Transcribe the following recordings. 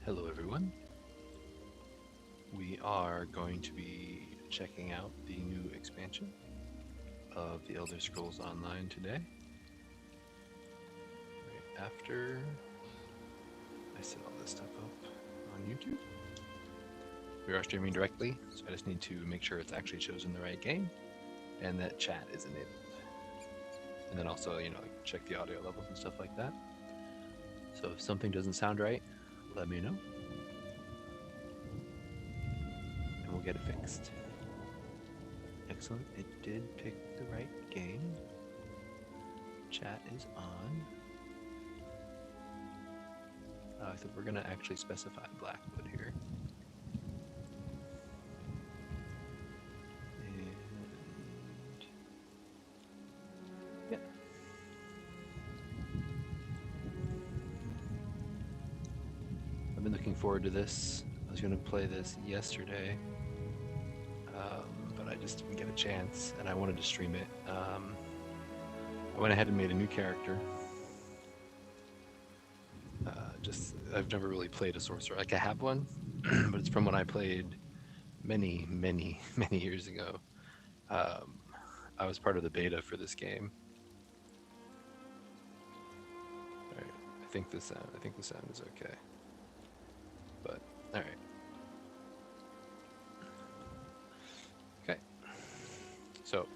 Hello everyone. We are going to be checking out the new expansion of the Elder Scrolls Online today. Right after I set all this stuff up on YouTube. We are streaming directly, so I just need to make sure it's actually chosen the right game and that chat is enabled. And then also, check the audio levels and stuff like that. So if something doesn't sound right, let me know. And we'll get it fixed. Excellent. It did pick the right game. Chat is on. I think we're going to actually specify Blackwood here. And yeah. I've been looking forward to this. I was going to play this yesterday, but I just didn't get a chance, and I wanted to stream it. I went ahead and made a new character. I've never really played a sorcerer. Like, I have one, but it's from when I played many, many, many years ago. I was part of the beta for this game. All right, I think the sound is okay. But all right. Okay. So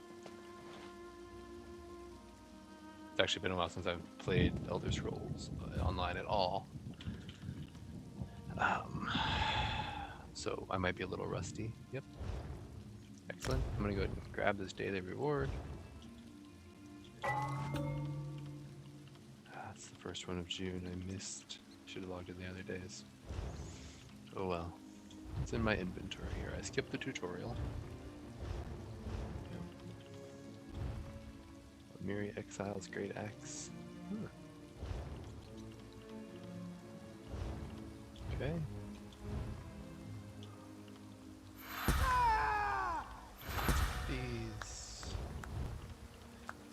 it's actually been a while since I've played Elder Scrolls Online at all. So I might be a little rusty. Yep. Excellent. I'm gonna go ahead and grab this daily reward. It's the first one of June. I missed. Should have logged in the other days. Oh well. It's in my inventory here. I skipped the tutorial. Miri Exile's Great Axe. Okay. These.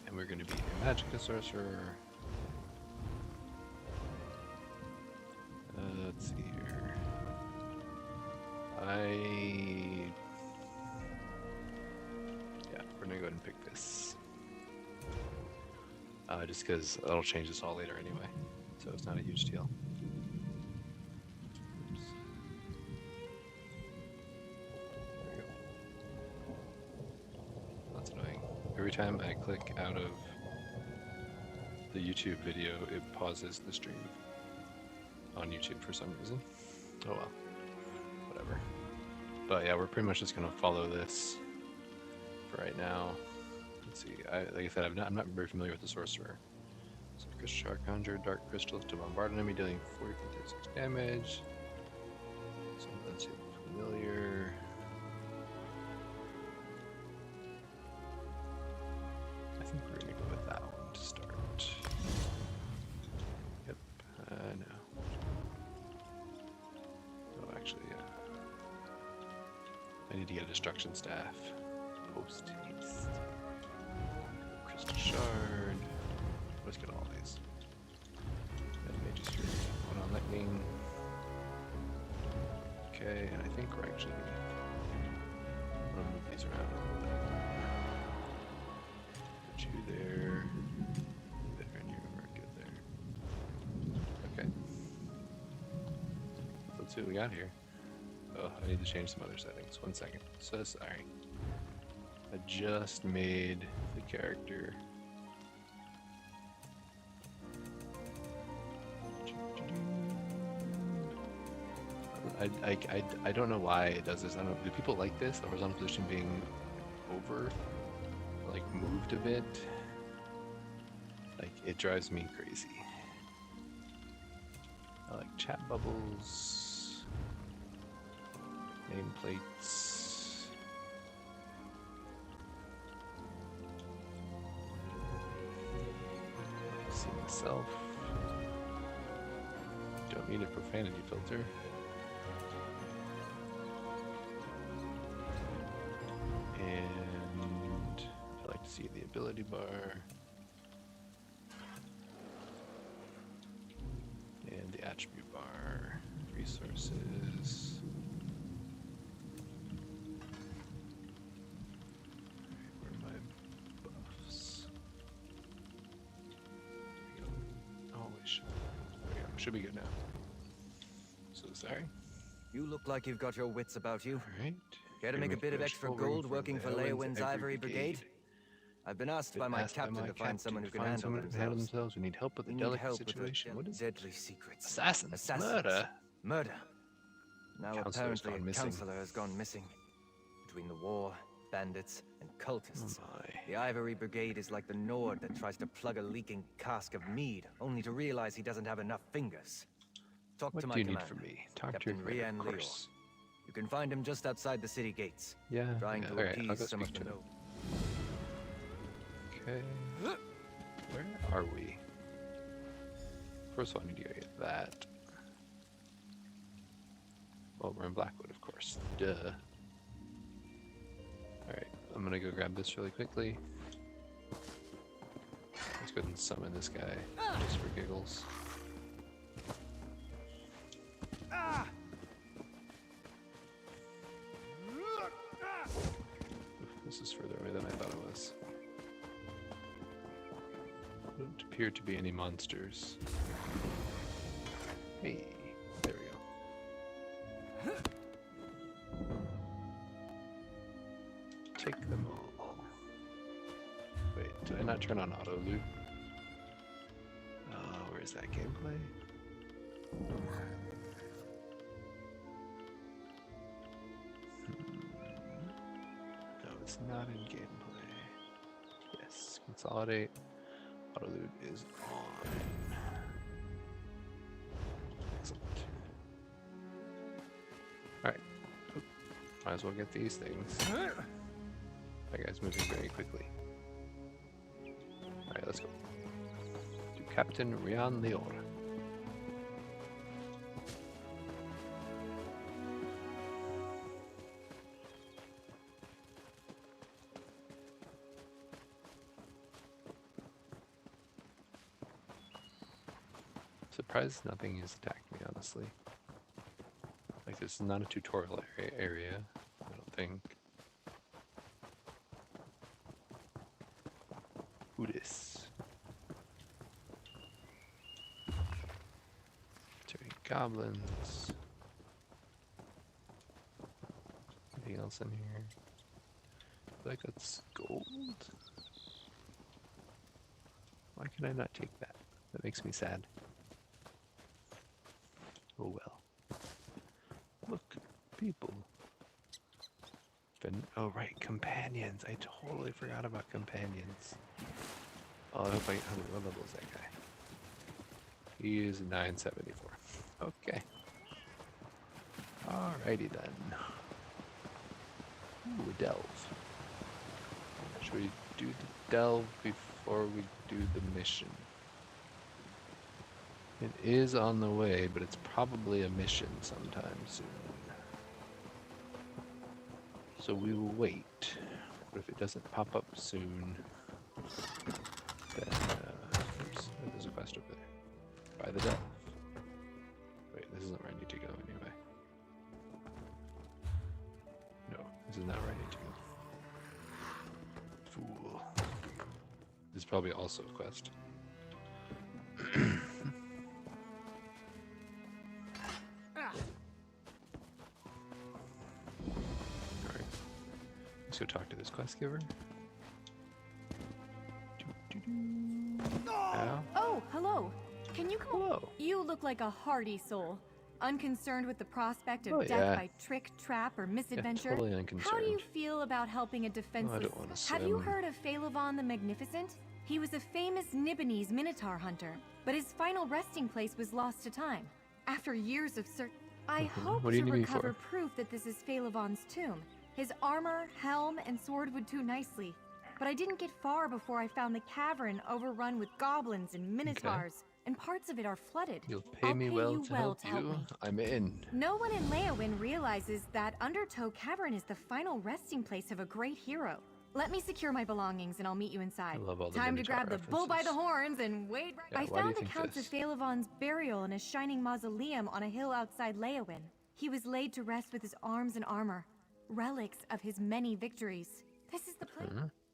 And we're going to be a Magicka Sorcerer. Let's see here. Yeah, we're going to go ahead and pick this. Just because I'll change this all later anyway, so it's not a huge deal. Oops. There we go. That's annoying. Every time I click out of the YouTube video, it pauses the stream on YouTube for some reason. Oh well, whatever. But yeah, we're pretty much just gonna follow this for right now. Let's see. Like I said, I'm not very familiar with the sorcerer. So Crystal Shard conjure dark crystals to bombard an enemy, dealing 40.36 damage. So let's see, familiar. I think we're gonna go with that one to start. Yep. No. Oh, actually, yeah. I need to get a destruction staff. Post haste. Crystal Shard. Let's get all these. Mage's Fury. One on lightning. Okay, and I think we're actually gonna move these around a little bit. Put you there. There, and you're good there. Okay. Let's see what we got here. Oh, I need to change some other settings. 1 second. So sorry. I just made the character. I don't know why it does this. I don't know. Do people like this? The horizontal position being over, like moved a bit? Like, it drives me crazy. I like chat bubbles, nameplates. See myself. Don't need a profanity filter. And I like to see the ability bar. And the attribute bar. Resources. Where are my buffs? There we go. Oh, we should. There we go. Should be good now. So sorry. You look like you've got your wits about you. All right. Care to make a bit of extra gold working for Leowin's Ivory Brigade? I've been asked by my captain to find someone who can handle themselves. We need help with the delicate situation. What is deadly secrets? Assassins. Murder. Murder. Now Counselor's apparently gone a missing. counselor has gone missing. Between the war, bandits, and cultists, Oh my. the Ivory Brigade is like the Nord that tries to plug a leaking cask of mead, only to realize he doesn't have enough fingers. Talk What to my do you need commander, from me? Talk Captain to your commander, Rian of Leo. course. You can find him just outside the city gates, Yeah. trying to All right, I'll appease go some of speak the to him. nobles. Okay. Where are we? First of all, I need to go get that. Well, we're in Blackwood, of course. Duh. Alright, I'm gonna go grab this really quickly. Let's go ahead and summon this guy, just for giggles. This is further away than I thought it was. Don't appear to be any monsters. Hey, there we go. Take them all. Wait, did I not turn on auto loot? Where's that gameplay? No, it's not in gameplay. Yes, consolidate. Auto loot is on. Excellent. Alright. Might as well get these things. That guy's moving very quickly. Alright, let's go. To Captain Rian Leor. Surprised nothing has attacked me, honestly. Like, this is not a tutorial area, I don't think. Udis. Dirty goblins. Anything else in here? I feel like that's gold. Why can I not take that? That makes me sad. Oh well. Look, people. Oh right, companions. I totally forgot about companions. Oh, I hope what level is that guy? He is 974. Okay. Alrighty then. Ooh, a delve. Should we do the delve before we do the mission? It is on the way, but it's probably a mission sometime soon. So we will wait. But if it doesn't pop up soon, then oops, there's a quest over there. By the delve. Wait, this isn't where I need to go anyway. No, this is not where I need to go. Fool. This is probably also a quest. Alright. Let's go talk to this quest giver. Ow. Oh, hello. Can you come? Hello. You look like a hardy soul, unconcerned with the prospect of Oh, death yeah. by trick, trap, or misadventure. Yeah, totally unconcerned. How do you feel about helping a defenseless? don't wanna Have you swim. heard of Phaelivon the Magnificent? He was a famous Nibonese minotaur hunter, but his final resting place was lost to time. After years of search, I hope What do you to need me for? recover proof that this is Phaelivon's tomb. His armor, helm, and sword would do nicely. But I didn't get far before I found the cavern overrun with goblins and minotaurs, and parts of it are flooded. You'll pay me well to help you. me. I'm in. No one in Leowin realizes that Undertow Cavern is the final resting place of a great hero. Let me secure my belongings and I'll meet you inside. I love all the Time to Minotaur grab the bull by the horns and wade right. Yeah, I why do you found think accounts this? of Phaelivon's burial in a shining mausoleum on a hill outside Leowin. He was laid to rest with his arms and armor, relics of his many victories. This is the place.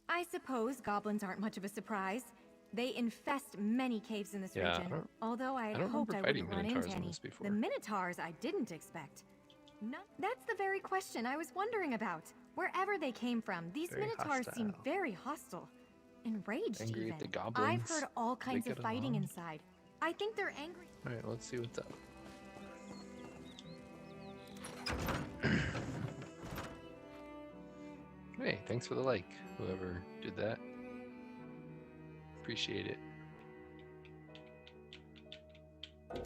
I suppose goblins aren't much of a surprise. They infest many caves in this region. Although I had hoped I wouldn't run into any. The Minotaurs I didn't expect. No, that's the very question I was wondering about. Wherever they came from, these Minotaurs seem very hostile. Enraged Angry even. at the goblins. I've heard all kinds of fighting inside. I think they're angry. Alright, let's see what's up. Hey, thanks for the like, whoever did that. Appreciate it. I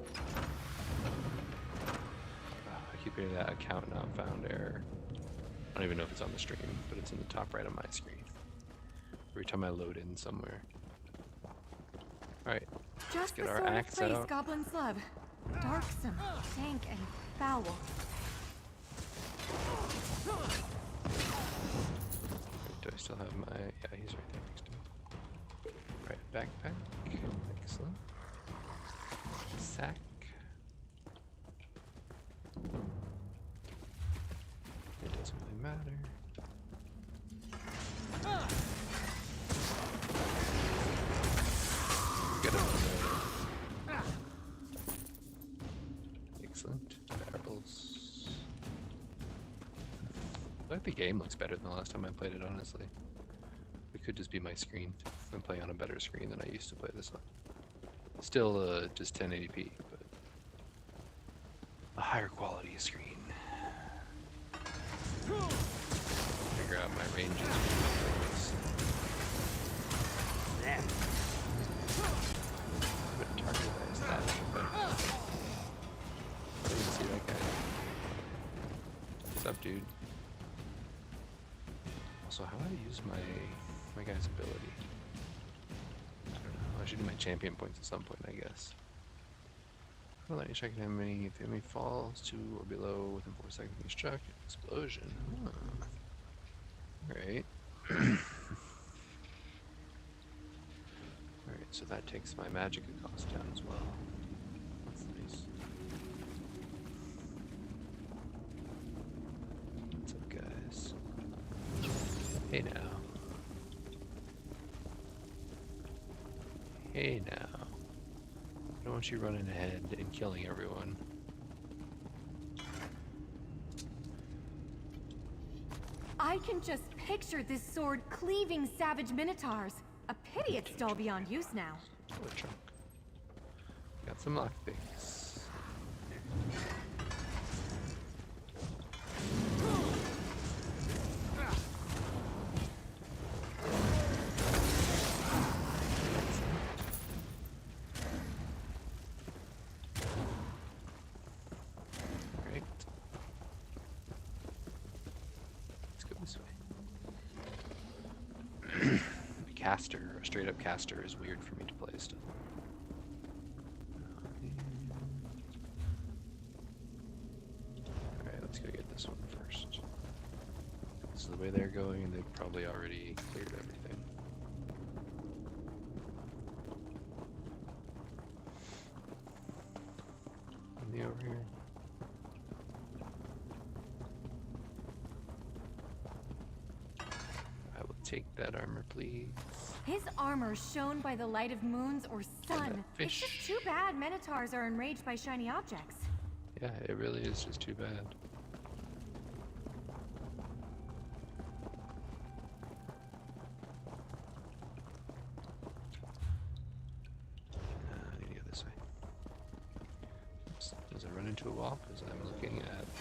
keep getting that account not found error. I don't even know if it's on the stream, but it's in the top right of my screen. Every time I load in somewhere. Alright, let's get our axe out. Goblins love. Darksome, dank, and foul. Do I still have my... Yeah, he's right there next to me. Right, backpack. Excellent. Sack. It doesn't really matter. Get him. Excellent. Barrels. I think the game looks better than the last time I played it, honestly. It could just be my screen. I'm playing on a better screen than I used to play this on. Still just 1080p, but a higher quality screen. Figure out my ranges. I'm gonna target that statue, but I didn't see that guy. What's up, dude? Also, how do I use my guy's ability? I don't know. I should do my champion points at some point, I guess. I'll let you check how many. If the enemy falls to or below within 4 seconds of being struck, explosion. Alright. Alright, so that takes my magic cost down as well. That's nice. What's up, guys? Hey now. Hey now. I don't want you running ahead and killing everyone. I can just picture this sword cleaving savage minotaurs. A pity it's dull beyond use now. Oh, a trunk. Got some lockpicks. Great. Let's go this way. Caster, a straight up caster, is weird for me to play still. Alright, let's go get this one first. So the way they're going, they've probably already cleared everything. Any over here? I will take that armor, please. His armor shone by the light of moons or sun. It's just too bad minotaurs are enraged by shiny objects. Yeah, it really is just too bad. I need to go this way. Oops. Does I run into a wall? Because I'm looking at the...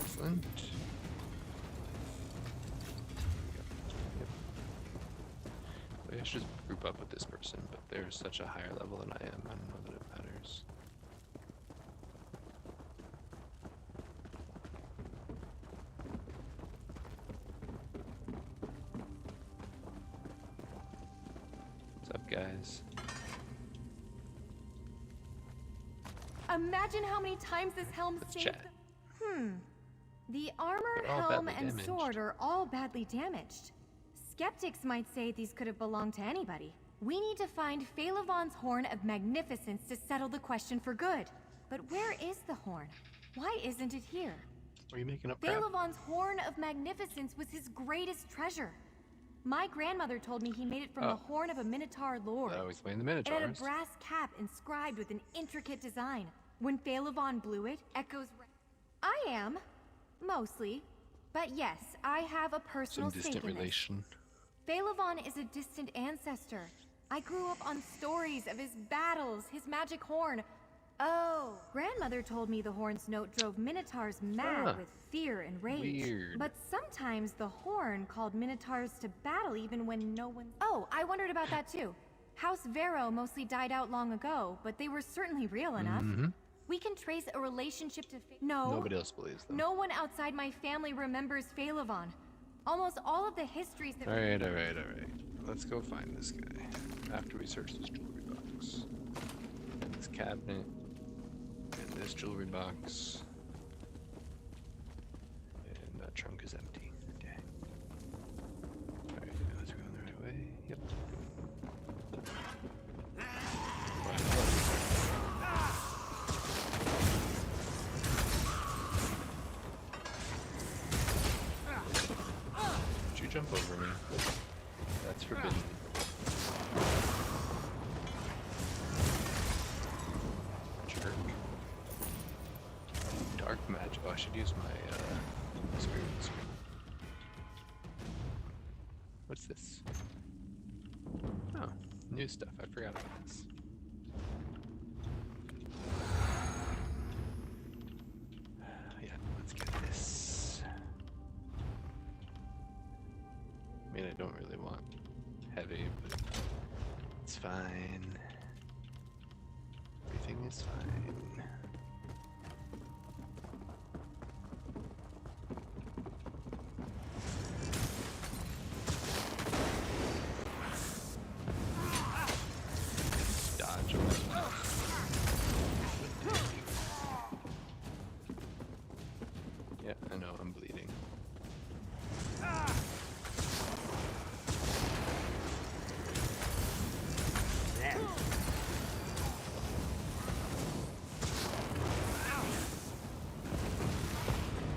Excellent. Maybe I should group up with this person, but they're such a higher level than I am. I don't know that it matters. What's up, guys? A Imagine how many times this helm Let's saved chat. The armor, They're all helm, badly and damaged. sword are all badly damaged. Skeptics might say these could have belonged to anybody. We need to find Phaelivon's Horn of Magnificence to settle the question for good. But where is the horn? Why isn't it here? Are you making up crap? Phaelivon's Horn of Magnificence was his greatest treasure. My grandmother told me he made it from the horn of a Minotaur lord. I was playing the It Minotaurs. had a brass cap inscribed with an intricate design. When Phaelivon blew it, echoes... I am. Mostly. But yes, I have a personal Some stake distant in this. relation. Phaelivon is a distant ancestor. I grew up on stories of his battles, his magic horn. Oh, grandmother told me the horn's note drove minotaurs mad with fear and rage. Weird. But sometimes the horn called minotaurs to battle even when no one... Oh, I wondered about that too. House Vero mostly died out long ago, but they were certainly real enough. We can trace a relationship to... Nobody else believes them. No one outside my family remembers Phaelivon. Almost all of the histories that... Alright. Let's go find this guy. After we search this jewelry box. And this cabinet. And this jewelry box. And that trunk is empty. Dang. Alright, let's go the right way. Yep. Don't you jump over me. That's forbidden. Jerk. Dark magic. Oh, I should use my spirit screen. What's this? Oh, new stuff. I forgot about this. Yeah, let's get this. I mean, I don't really want heavy, but it's fine. Everything is fine. Dodge away. Yeah, I know, I'm bleeding.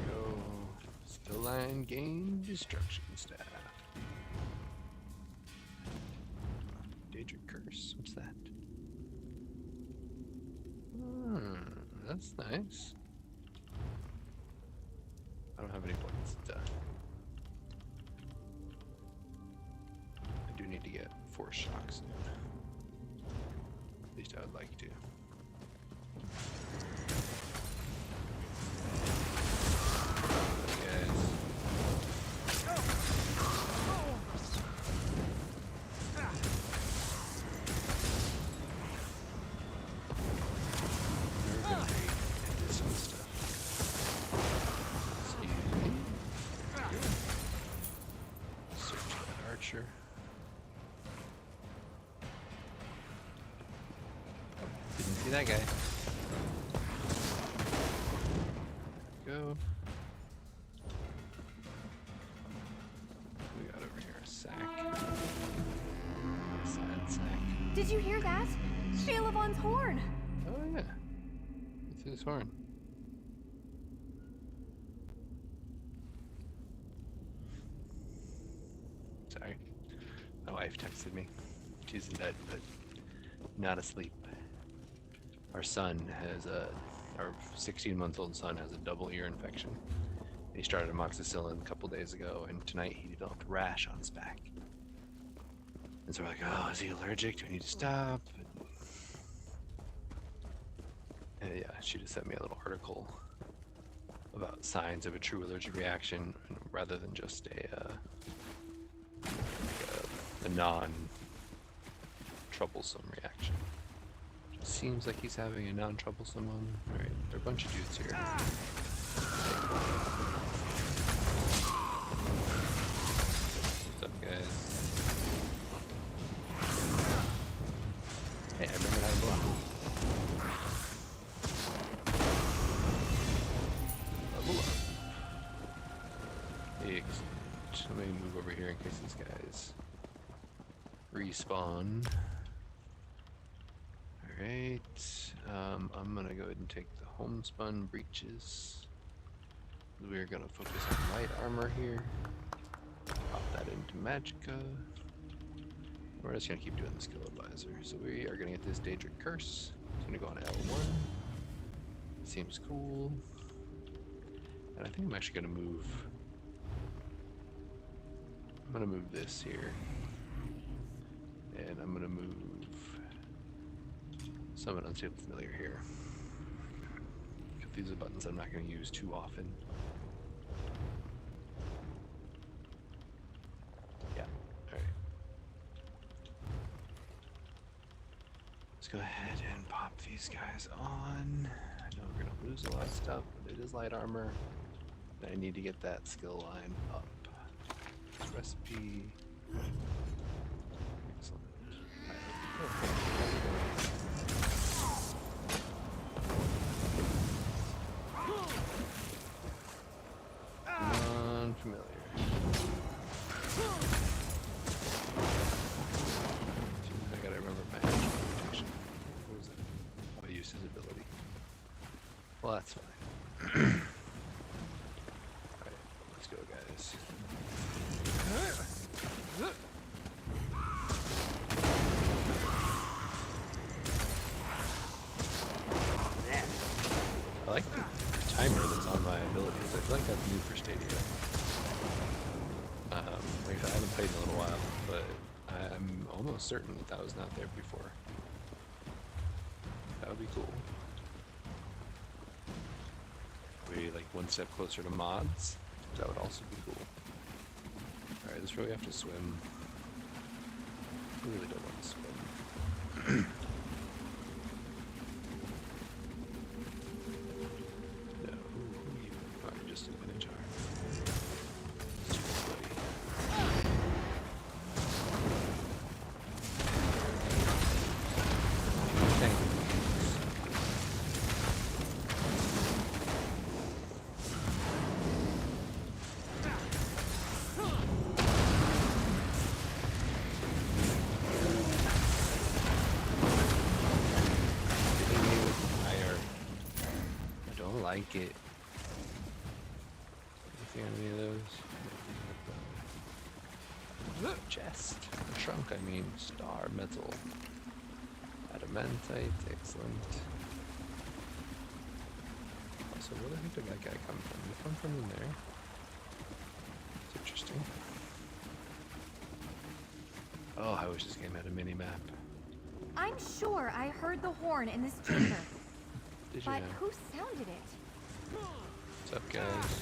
Go. Still line gain destruction staff. Daedric curse. What's that? That's nice. I don't have any points. I do need to get force shock soon. At least I would like to. Sure. Didn't see that guy. Go. We got over here a sack. Sad sack. Did you hear that? Phaelivon's horn! Oh yeah. It's his horn. Sorry. My wife texted me. She's in bed, but not asleep. Our son has our 16-month-old son has a double ear infection. He started amoxicillin a couple days ago, and tonight he developed a rash on his back. And so we're like, oh, is he allergic? Do we need to stop? And yeah, she just sent me a little article about signs of a true allergic reaction, rather than just a non-troublesome reaction. Just seems like he's having a non-troublesome one. Alright, there are a bunch of dudes here. What's up, guys? Hey, I remember how to block. in case these guys respawn. Alright, I'm gonna go ahead and take the homespun breeches. We're gonna focus on light armor here. Pop that into Magicka. We're just gonna keep doing the skill advisor. So we are gonna get this Daedric Curse. It's gonna go on L1. Seems cool. And I think I'm actually gonna move. I'm gonna move this here. And I'm gonna move Summon Unstable Familiar here. These are buttons I'm not gonna use too often. Yeah, alright. Let's go ahead and pop these guys on. I know we're gonna lose a lot of stuff, but it is light armor. And I need to get that skill line up. This recipe. Excellent. Unfamiliar. I gotta remember my actual rotation. What was it? Oh, I used his ability. Well, that's fine. Alright, let's go, guys. I like the timer that's on my abilities. I feel like that's new for Stadia. Like I haven't played in a little while, but I'm almost certain that that was not there before. That would be cool. Maybe like one step closer to mods. That would also be cool. Alright, this is where we have to swim. I really don't want to swim. No, who are you? Oh, you're just a minotaur. Like it. Anything on any of those? Chest. Trunk, I mean. Star metal. Adamantite. Excellent. So where the heck did that guy come from? Did he come from in there? It's interesting. Oh, I wish this game had a mini-map. I'm sure I heard the horn in this chamber. Did you But know? who sounded it? What's up, guys?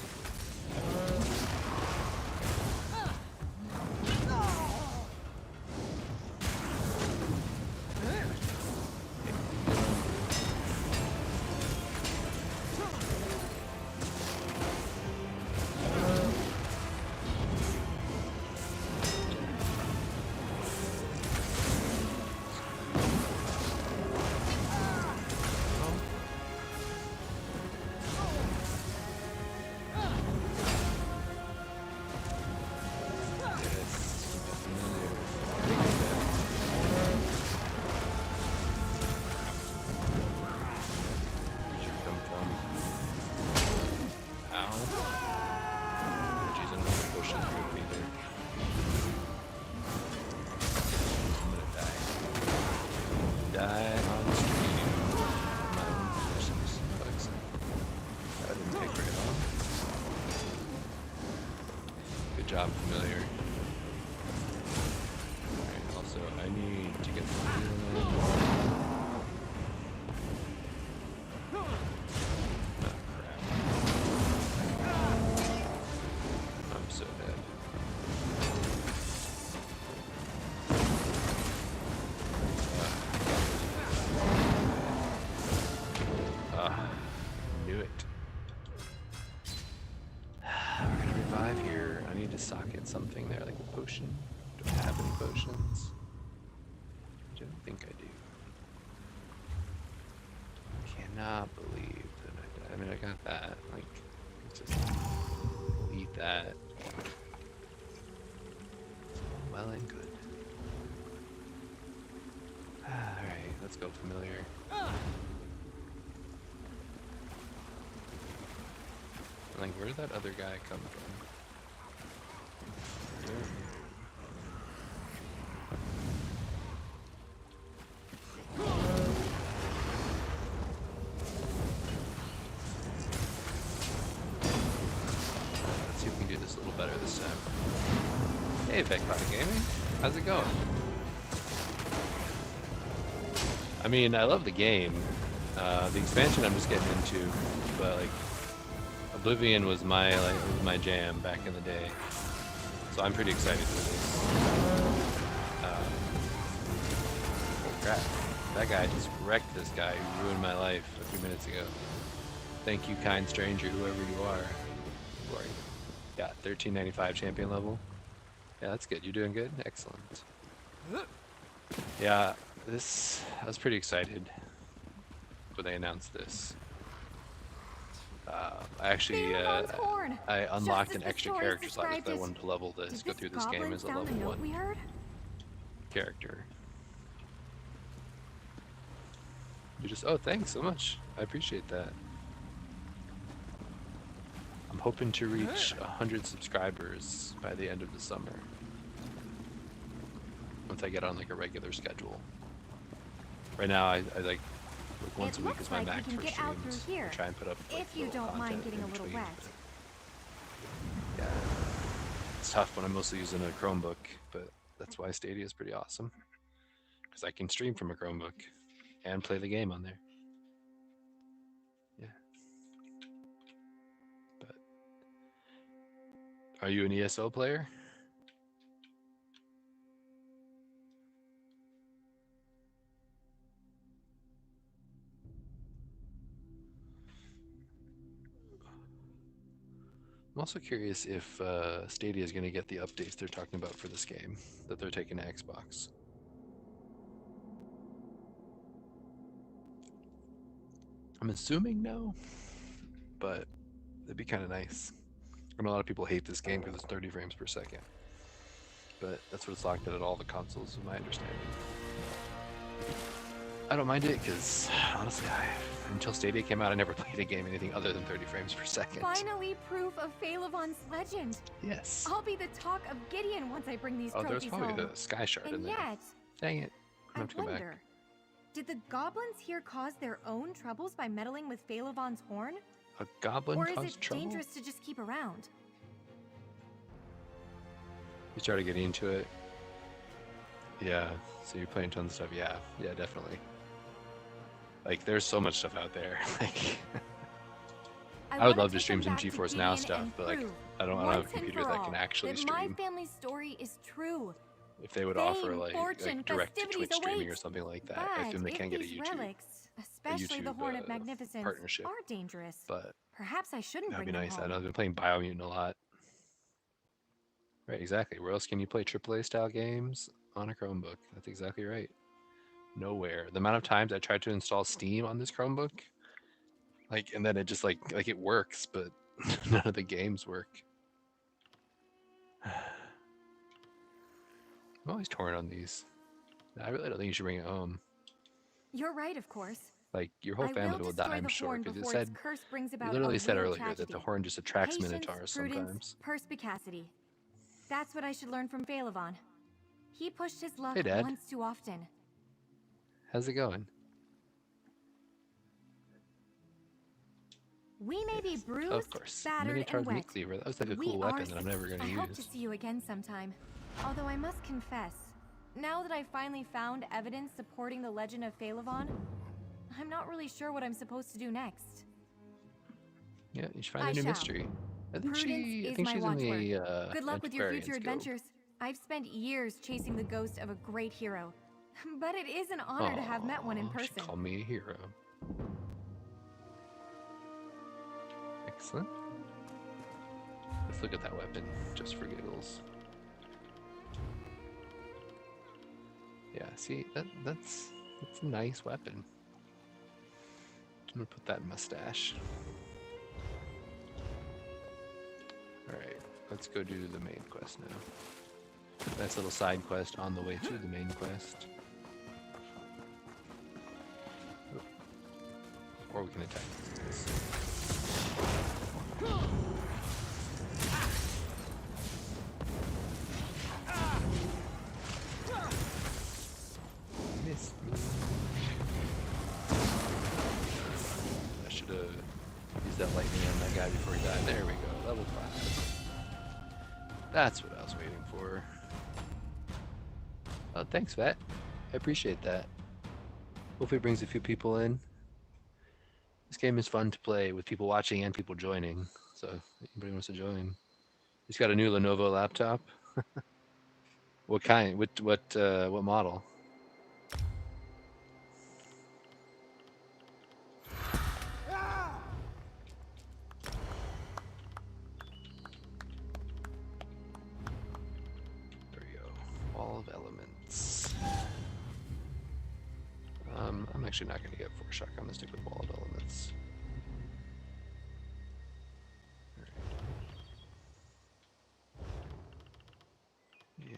Job familiar. Alright, also I need to get some healing. Oh crap. I'm so dead. Knew it. We're gonna revive here. I need to socket something there, like a potion. Do I have any potions? I don't think I do. I cannot believe that I mean, I got that. Like, let's just eat that. well and good. Alright, let's go familiar. Like, where did that other guy come from? Let's see if we can do this a little better this time. Hey, Vecpod Gaming, how's it going? I mean, I love the game. The expansion I'm just getting into, but like, Oblivion was my jam back in the day, so I'm pretty excited for this. Oh crap! That guy just wrecked this guy who ruined my life a few minutes ago. Thank you, kind stranger, whoever you are. Who are you? Yeah, 1395 champion level. Yeah, that's good. You're doing good. Excellent. Yeah, I was pretty excited when they announced this. I actually I unlocked an extra character slot because I wanted to level this, go through this game as a level 1 character. You just, oh, thanks so much. I appreciate that. I'm hoping to reach 100 subscribers by the end of the summer. Once I get on like a regular schedule. Right now I like once a week is my max for streams. I try and put up like, if you don't mind getting a little wet. Yeah, it's tough when I'm mostly using a Chromebook, but that's why Stadia is pretty awesome. Because I can stream from a Chromebook and play the game on there. Yeah. But are you an ESO player? I'm also curious if Stadia is going to get the updates they're talking about for this game that they're taking to Xbox. I'm assuming no, but it'd be kind of nice. I know a lot of people hate this game because it's 30 frames per second, but that's what it's locked at all the consoles, from my understanding. I don't mind it because, honestly, until Stadia came out, I never played a game anything other than 30 frames per second. Finally, proof of Phaelivon's legend. Yes. I'll be the talk of Gideon once I bring these trophies there's probably home. the Sky Shard in there. Yet, dang it. I'm I gonna have to go back. wonder, did the goblins here cause their own troubles by meddling with Phaelivon's horn? A goblin or is caused it trouble? dangerous to just keep around? You started getting into it? Yeah, so you're playing tons of stuff. Yeah, definitely. Like, there's so much stuff out there. Like, I would love to stream some GeForce Now stuff, but like, I don't have a computer that can actually stream. My family's story is true. If they would offer like direct to Twitch streaming or something like that, I assume they can get a YouTube, relics, especially the Horn of Magnificence, partnership. Are dangerous. But perhaps I shouldn't that'd bring be them nice. home. I've been playing Biomutant a lot. Right, exactly. Where else can you play AAA style games on a Chromebook? That's exactly right. Nowhere. The amount of times I tried to install Steam on this Chromebook, like, and then it just like it works, but none of the games work. I'm always torn on these. I really don't think you should bring it home. You're right, of course. Like, your whole family will die, I'm sure, because you literally said earlier that the horn just attracts minotaurs sometimes. Perspicacity. That's what I should learn from Phaelivon. He pushed his luck Hey, Dad. once too often. How's it going? We may be bruised, of course. battered, Minotaur's and wet. meat cleaver. That was like a cool weapon that I'm never going to use. I hope to see you again sometime. Although I must confess, now that I finally found evidence supporting the legend of Phaelivon, I'm not really sure what I'm supposed to do next. Yeah, you should find a new mystery. I think she's in the Good luck with your future Antiquarians adventures. I've spent years chasing the ghost of a great hero, but it is an honor to have met one in person. Call me a hero. Excellent. Let's look at that weapon, just for giggles. Yeah, see, that's a nice weapon. I'm gonna put that in my stash. Alright, let's go do the main quest now. Nice little side quest on the way to the main quest. Or we can attack these guys. Missed me. I should have used that lightning on that guy before he died. There we go, level 5. That's what I was waiting for. Oh, thanks, Vet. I appreciate that. Hopefully it brings a few people in. This game is fun to play with people watching and people joining. So anybody wants to join. He's got a new Lenovo laptop. What kind? What model? There we go. Wall of Elements. I'm actually not going to get Foreshock. I'm going to stick with Wall of Elements.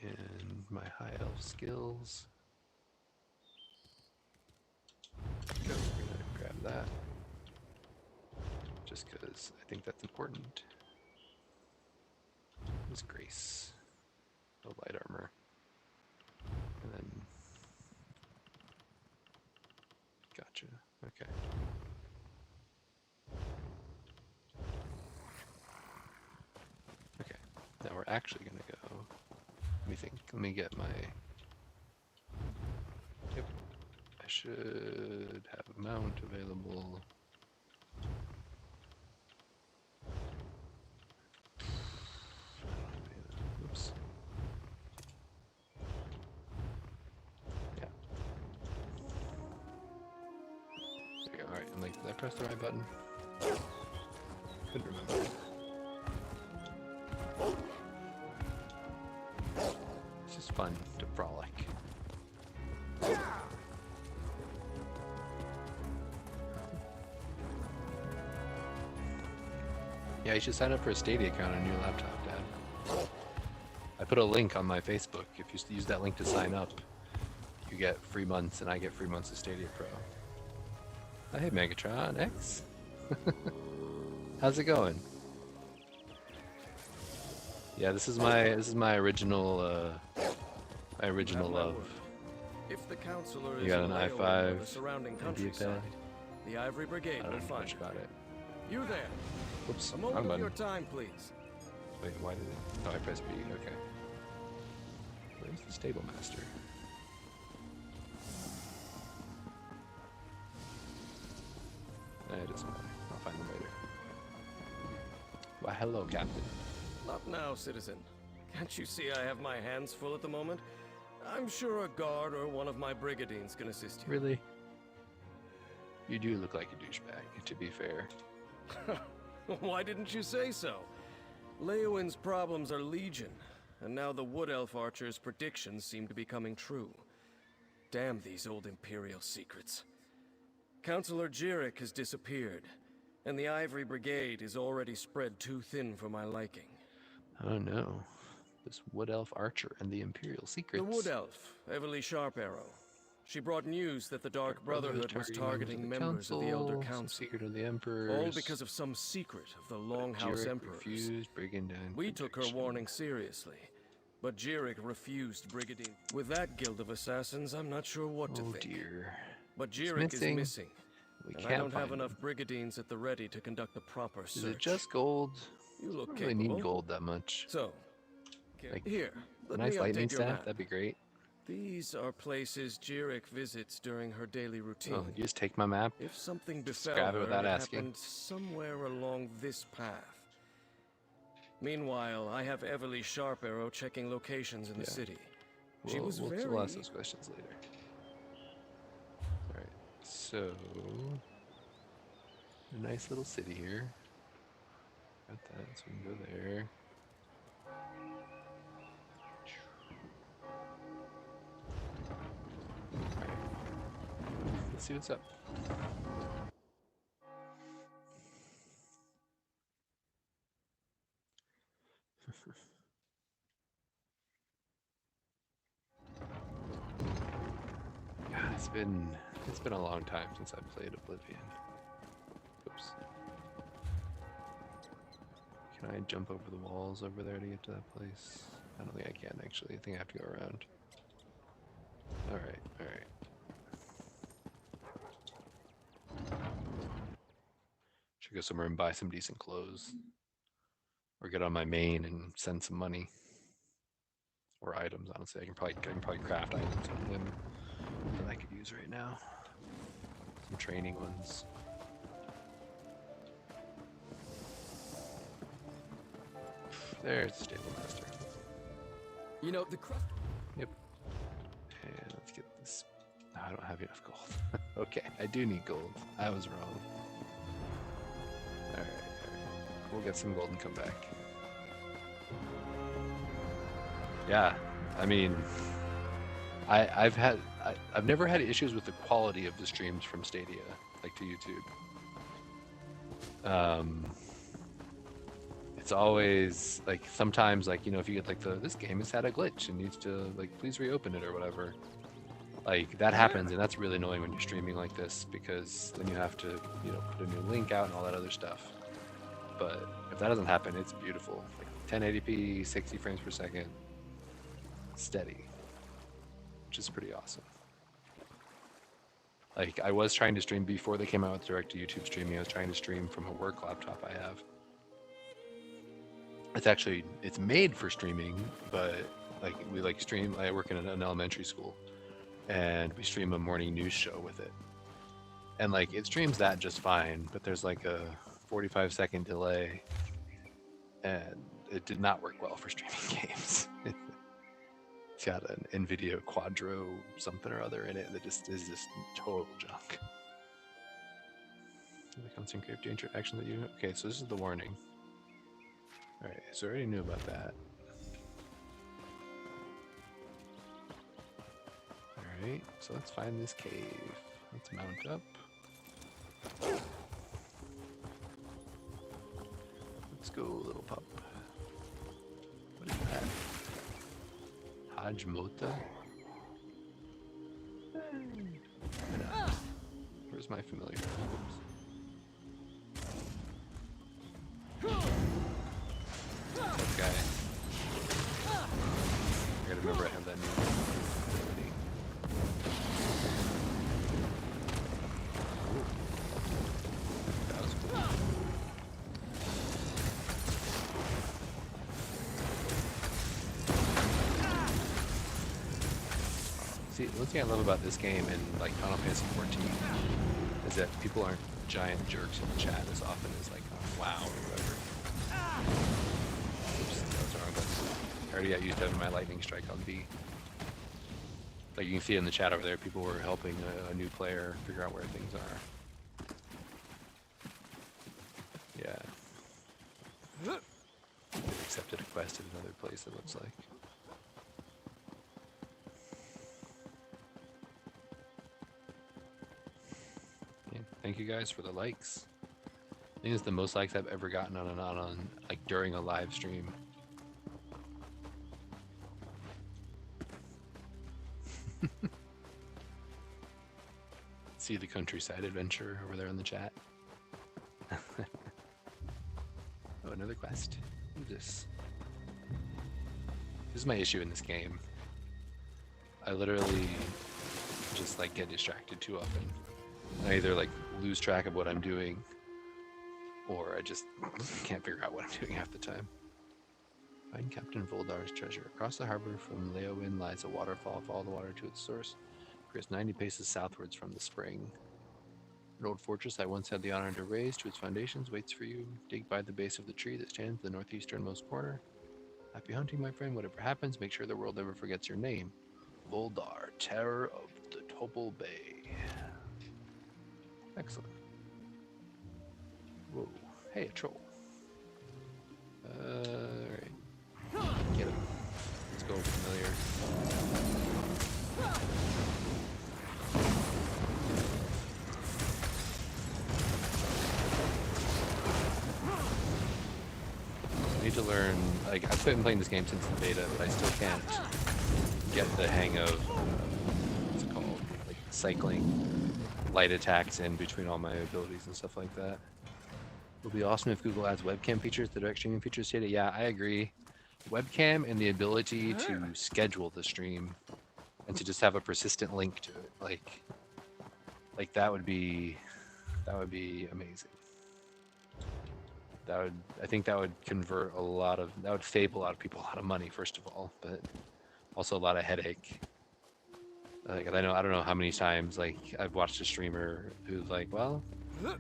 And my high elf skills. We're gonna grab that. Just because I think that's important. This Grace. No light armor. And then gotcha. Okay. Okay. Now we're actually gonna go. Let me think. Let me get my. Yep. I should have a mount available. Oops. Yeah. There you go. Alright, and like, did I press the right button? Couldn't remember. It's just fun to frolic. Yeah, you should sign up for a Stadia account on your laptop, Dad. I put a link on my Facebook. If you use that link to sign up, you get free months, and I get free months of Stadia Pro. Oh, hey, Megatron X. How's it going? Yeah, this is my original love. If the counselor You got an i5, the surrounding maybe a countryside, pad. the Ivory Brigade I will don't know find much about it. you there. Whoops, A wrong moment of your button. time, please. Wait, why did it? Oh, I pressed B. Okay. Where's the stable master? It doesn't matter. I'll find them later. Why, hello, Captain. Not now, citizen. Can't you see I have my hands full at the moment? I'm sure a guard or one of my brigadines can assist you. Really? You do look like a douchebag, to be fair. Why didn't you say so? Leowin's problems are legion, and now the Wood Elf Archer's predictions seem to be coming true. Damn these old Imperial secrets. Counselor Jirik has disappeared, and the Ivory Brigade is already spread too thin for my liking. Oh no. This Wood Elf Archer and the Imperial Secrets. The Wood Elf, Everly Sharparrow. She brought news that the Dark Brotherhood was targeting members of the Elder Council. Secret of the Emperor. All because of some secret of the Longhouse Emperors. Refused Brigandine We took her warning seriously, but Jirik refused Brigandine. With that guild of assassins, I'm not sure what to think. Oh dear. But Jirik is missing. We And can't I don't have find enough him. brigadines at the ready to conduct the proper search. Is it just gold? You look I don't really capable. need gold that much. So, Like, here, A let nice me lightning update your staff, map. that'd be great. These are places Jirik visits during her daily routine. Oh, you just take my map? If something Just befell grab it her, without it asking. happened somewhere along this path. Meanwhile, I have Everly Sharparrow checking locations in the city. She was very... We'll ask those questions later. Alright, so... A nice little city here. Got that, so we can go there. Alright. Let's see what's up. It's been a long time since I've played Oblivion. Oops. Can I jump over the walls over there to get to that place? I don't think I can actually. I think I have to go around. Alright, alright. Should go somewhere and buy some decent clothes. Or get on my main and send some money. Or items, honestly. I can probably craft items on him that I could use right now. Some training ones. There's the stable master. You know, the crust. Yep. And let's get this. No, I don't have enough gold. Okay, I do need gold. I was wrong. Alright. We'll get some gold and come back. Yeah, I mean, I've never had issues with the quality of the streams from Stadia, like to YouTube. It's always like sometimes like, you know, if you get like this game has had a glitch and needs to like please reopen it or whatever. Like that happens, and that's really annoying when you're streaming like this, because then you have to, you know, put a new link out and all that other stuff. But if that doesn't happen, it's beautiful. Like 1080p, 60 frames per second, steady, which is pretty awesome. Like I was trying to stream before they came out with direct to YouTube streaming. I was trying to stream from a work laptop I have. It's made for streaming, but like we like stream. I work in an elementary school, and we stream a morning news show with it, and like it streams that just fine. But there's like a 45-second delay, and it did not work well for streaming games. It's got an NVIDIA Quadro something or other in it that just is just total junk. The constant grave danger action that you. Okay, so this is the warning. Alright, so I already knew about that. Alright, so let's find this cave. Let's mount up. Let's go, little pup. What is that? Hajmota? Where's my familiar? Oops. Tough guy. I gotta remember I have that new ability. Ooh. That was cool. See, one thing I love about this game and like Final Fantasy 14 is that people aren't giant jerks in the chat as often as like WoW or whatever. Oops, that was the wrong button. I already got used to having my lightning strike on B. Like you can see in the chat over there, people were helping a new player figure out where things are. Yeah. They've accepted a quest at another place, it looks like. Yeah, thank you guys for the likes. I think it's the most likes I've ever gotten on like during a live stream. See the countryside adventure over there in the chat. Oh, another quest. What is this? This is my issue in this game. I literally just like get distracted too often. I either like lose track of what I'm doing, or I just can't figure out what I'm doing half the time. Find Captain Voldar's treasure. Across the harbor from Leowin lies a waterfall. Follow the water to its source. Appears 90 paces southwards from the spring. An old fortress I once had the honor to raise to its foundations waits for you. Dig by the base of the tree that stands in the northeasternmost corner. Happy hunting, my friend. Whatever happens, make sure the world never forgets your name. Voldar, Terror of the Topal Bay. Excellent. Whoa. Hey, a troll. Alright. Get him. Let's go, familiar. I need to learn, like, I've been playing this game since the beta, but I still can't get the hang of, what's it called? Like, cycling light attacks in between all my abilities and stuff like that. It would be awesome if Google adds webcam features, the direct streaming features data. Yeah, I agree. Webcam and the ability to schedule the stream and to just have a persistent link to it, like that would be amazing. I think that would convert that would save a lot of people a lot of money, first of all, but also a lot of headache. Like, I don't know how many times, like, I've watched a streamer who's like, well, my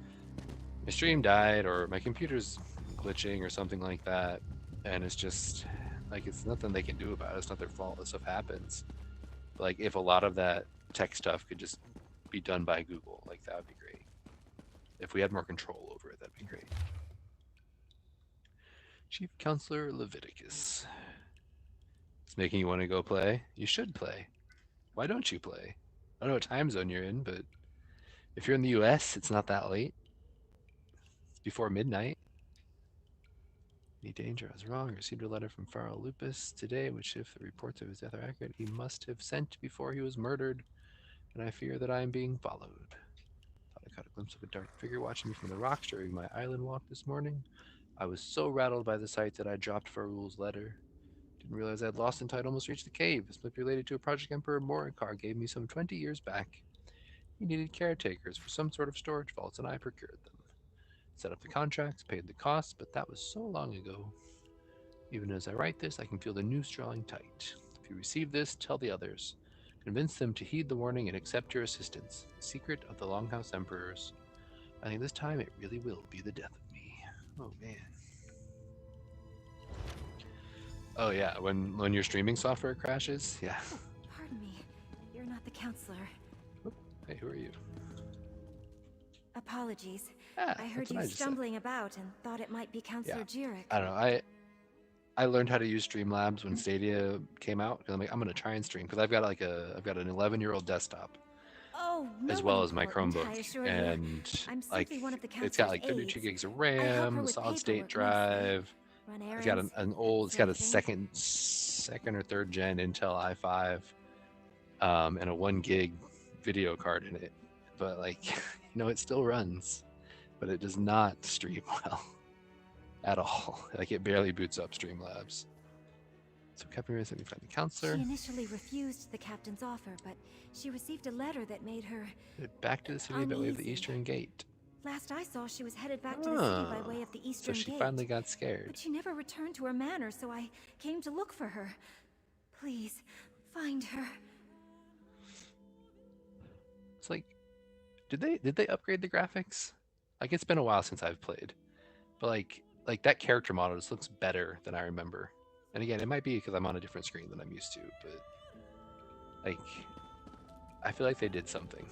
stream died or my computer's glitching or something like that, and it's just like, it's nothing they can do about it. It's not their fault. This stuff happens. But, like, if a lot of that tech stuff could just be done by Google, like, that would be great. If we had more control over it, that'd be great. Chief Counselor Leviticus. It's making you want to go play? You should play. Why don't you play? I don't know what time zone you're in, but if you're in the US, it's not that late. It's before midnight. Any danger? I was wrong. I received a letter from Pharaoh Lupus today, which, if the reports of his death are accurate, he must have sent before he was murdered, and I fear that I am being followed. Thought I caught a glimpse of a dark figure watching me from the rocks during my island walk this morning. I was so rattled by the sight that I dropped Farul's letter. Didn't realize I had lost until I'd almost reached the cave. This might be related to a Project Emperor Morikar gave me some 20 years back. He needed caretakers for some sort of storage vaults, and I procured them. Set up the contracts, paid the costs, but that was so long ago. Even as I write this, I can feel the noose drawing tight. If you receive this, tell the others. Convince them to heed the warning and accept your assistance. The secret of the Longhouse Emperors. I think this time it really will be the death of me. Oh, man. Oh, yeah, when your streaming software crashes, yeah. Oh, pardon me. You're not the counselor. Hey, who are you? Apologies. Ah, I heard that's what you I just said. stumbling about and thought it might be Counselor Jurek. I don't know. I learned how to use Streamlabs when Stadia came out, because I'm like, I'm gonna try and stream, because I've got like I've got an 11-year-old desktop, Oh, no, as well as my important, I Chromebook, assure you. and I'm like simply one of the it's got like counselor's 32 aides. gigs of I help her RAM, with solid state paperwork mostly. drive. Run It's got errands, an old, it's is got there a anything? second or third gen Intel i5, and a 1 gig video card in it. But like, it still runs, but it does not stream well at all. Like, it barely boots up Streamlabs. So Captain Ray said we find the counselor. She initially refused the captain's offer, but she received a letter that made her... Headed back to the city by way of the uneasy. Eastern Gate. Last I saw, she was headed back to the city by way of the So Eastern she Gate. finally got scared. But she never returned to her manor, so I came to look for her. Please, find her. It's like, did they upgrade the graphics? Like, it's been a while since I've played, but like that character model just looks better than I remember. And again, it might be because I'm on a different screen than I'm used to, but like, I feel like they did something.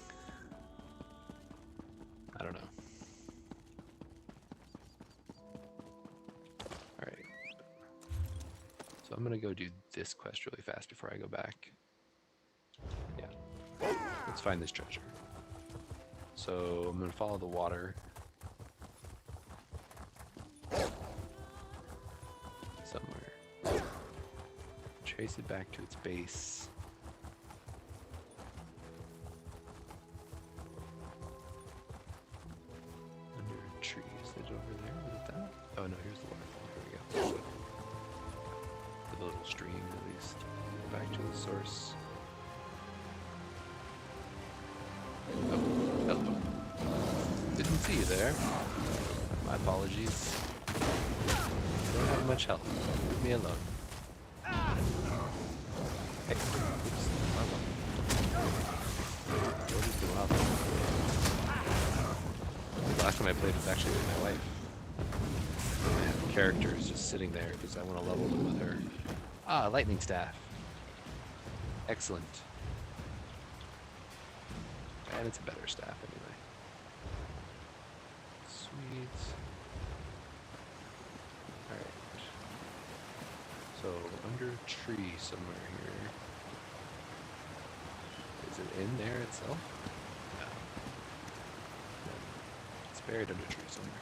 I don't know. All right. So I'm gonna go do this quest really fast before I go back. Yeah. Let's find this treasure. So I'm gonna follow the water. Somewhere. Trace it back to its base. Under a tree. Is it over there? Is it that? Oh no, here's the waterfall. Here we go. The little stream, at least. Back to the source. Oh, hello. Didn't see you there. My apologies. Don't have much help. Leave me alone. Hey, oops. What is the wild? The last time I played was actually with my wife. My character is just sitting there because I want to level them with her. Ah, lightning staff. Excellent. And it's a better staff anyway. Sweet. Alright. So, under a tree somewhere here. Is it in there itself? No. It's buried under a tree somewhere.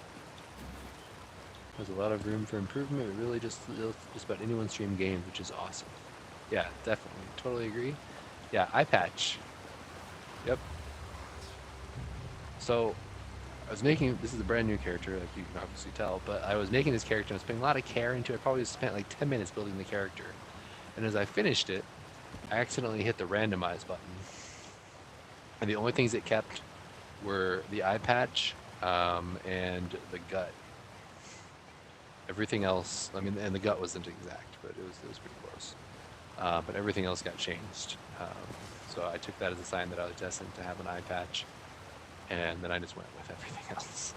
There's a lot of room for improvement. It really just about anyone stream games, which is awesome. Yeah, definitely. Totally agree. Yeah, iPatch Yep. So, I was making, this is a brand new character, like you can obviously tell, but I was making this character, I was putting a lot of care into it. I probably spent like 10 minutes building the character. And as I finished it, I accidentally hit the randomize button. And the only things it kept were the eye patch and the gut. Everything else, I mean, and the gut wasn't exact, but it was pretty close. But everything else got changed. So I took that as a sign that I was destined to have an eye patch. And then I just went with everything else.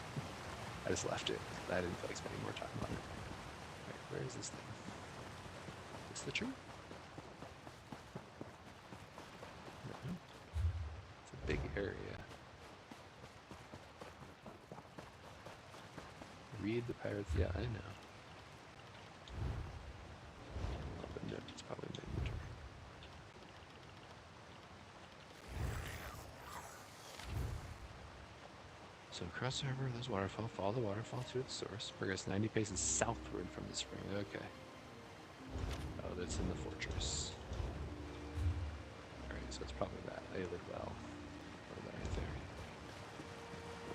I just left it. I didn't feel like spending more time on it. Right, where is this thing? Is this the tree? No. It's a big area. Read the pirates. Yeah, I know. But no, it's probably midwinter. So across the river, there's waterfall. Follow the waterfall to its source. Progress 90 paces southward from the spring. Okay. Oh, that's in the fortress. Alright, so it's probably that. They live well. Or that right there.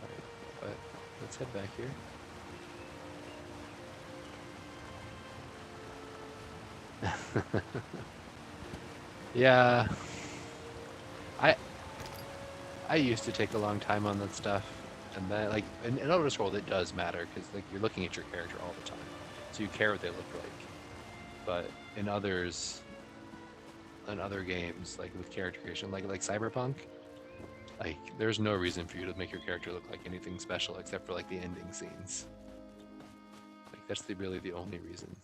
Alright, but let's head back here. Yeah. I used to take a long time on that stuff. And then, like, in Elder Scrolls, it does matter, because, like, you're looking at your character all the time. So you care what they look like. But in other games, like with character creation, like Cyberpunk, like, there's no reason for you to make your character look like anything special except for, like, the ending scenes. Like, that's really the only reason.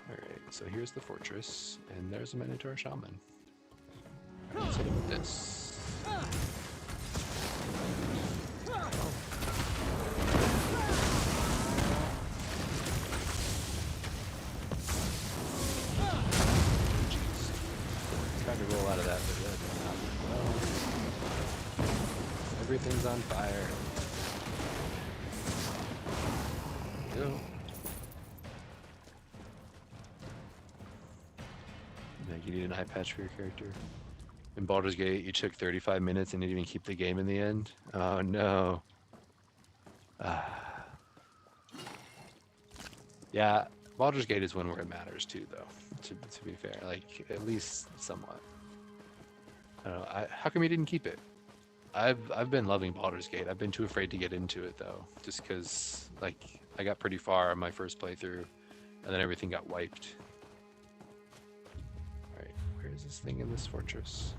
Alright, so here's the fortress, and there's a Minotaur Shaman. Let's hit him with this. Tried to roll out of that, but that did not work well. Everything's on fire. There we go. You need an eye patch for your character. In Baldur's Gate, you took 35 minutes and didn't even keep the game in the end. Oh no. Yeah, Baldur's Gate is one where it matters too, though. To be fair, like at least somewhat. I don't know. How come you didn't keep it? I've been loving Baldur's Gate. I've been too afraid to get into it though, just because like I got pretty far on my first playthrough, and then everything got wiped. Where is this thing in this fortress?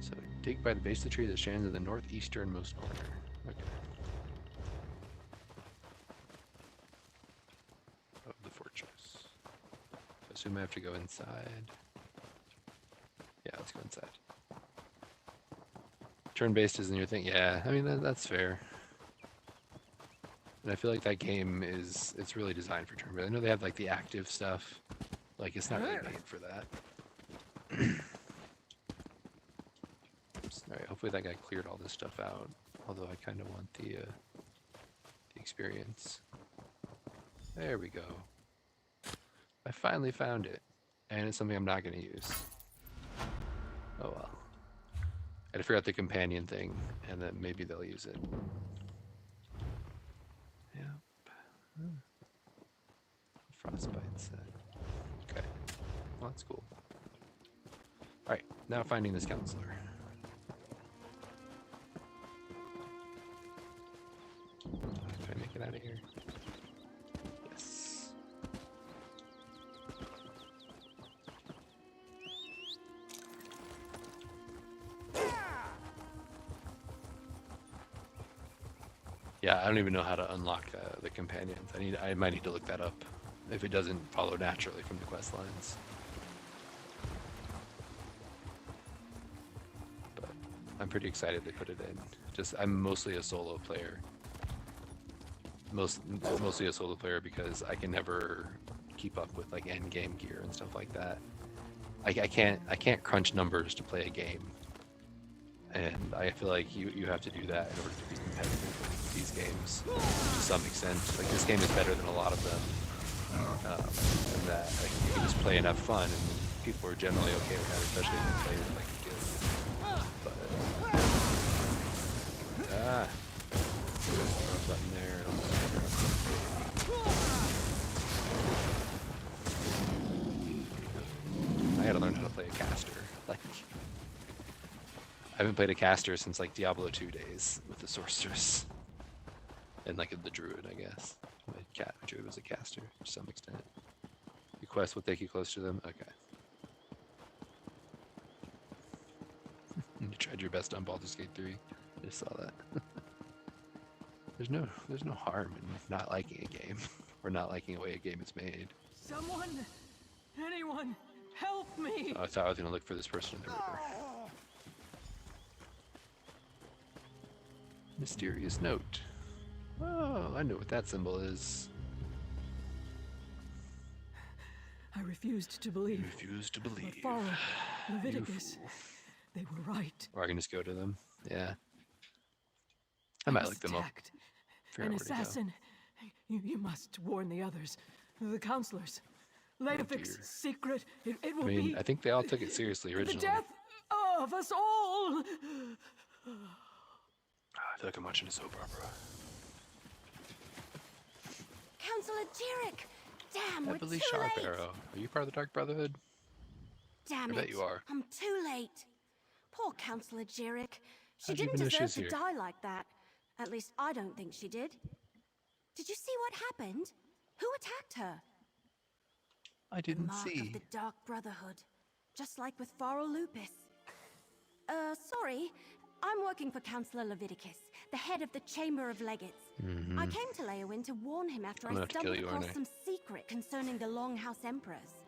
So dig by the base of the tree that stands in the northeasternmost corner. Okay. Of the fortress. So I assume I have to go inside. Yeah, let's go inside. Turn-based isn't your thing? Yeah, I mean that's fair. And I feel like that game it's really designed for turn-based. I know they have like the active stuff. Like, it's not really made for that. Alright, hopefully that guy cleared all this stuff out. Although I kind of want the experience. There we go. I finally found it. And it's something I'm not going to use. Oh well. I had to figure out the companion thing, and then maybe they'll use it. Yep. Frostbite set. Okay. Well, that's cool. Alright, now finding this counselor. Can I make it out of here? Yes. Yeah, I don't even know how to unlock the companions. I might need to look that up if it doesn't follow naturally from the quest lines. But I'm pretty excited they put it in. I'm mostly a solo player. Mostly a solo player because I can never keep up with like end game gear and stuff like that. I can't crunch numbers to play a game. And I feel like you have to do that in order to be competitive with these games to some extent. Like this game is better than a lot of them. And that like, you can just play and have fun, and people are generally okay with that, especially if they play with like a guild. But button there. I gotta learn how to play a caster. Like, I haven't played a caster since like Diablo 2 days with the sorceress. And like the druid, I guess. My druid was a caster to some extent. Your quest will take you close to them? Okay. You tried your best on Baldur's Gate 3. I just saw that. There's no harm in not liking a game. Or not liking the way a game is made. Someone! Anyone! Help me! So I thought I was gonna look for this person in the river. Mysterious note. Oh, I know what that symbol is. I refused to believe. You refuse to believe. But Farrell, Leviticus, they were right. Or I can just go to them. Yeah. I might look them up. An assassin. You must warn the others. The counselors. Levitic's secret. It will be. I think they all took it seriously originally. The death of us all. I feel like I'm watching a soap opera. Counselor Jarek! Damn, we're too Ebony late! Sharbarrow. Are you part of the Dark Brotherhood? Damn I it, bet you are. I'm too late. Poor Counselor Jarek. She How'd you didn't even know she deserve was to here? die like that. At least I don't think she did. Did you see what happened? Who attacked her? I didn't Mark see. of the Dark Brotherhood. Just like with Farrell Lupus. Sorry. I'm working for Counselor Leviticus, the head of the Chamber of Legates. I came to Leowyn to warn him after I'm I gonna have to kill stumbled you, across aren't I? some secret concerning the Longhouse Emperors.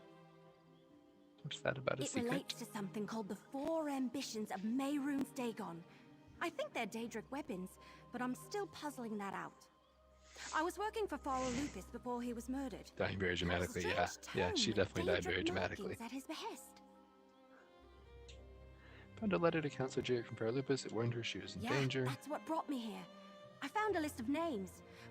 What's that about a It secret? relates to something called the Four Ambitions of Mehrunes Dagon. I think they're Daedric weapons, but I'm still puzzling that out. I was working for Farrell Lupus before he was murdered. Dying very dramatically, Strange yeah. Yeah, she tone, definitely died very Daedric dramatically. markings at his behest. Found a letter to Counselor Jarek from Paralupus. It warned her she was in Yeah, danger. that's what brought me here. I found a list of names.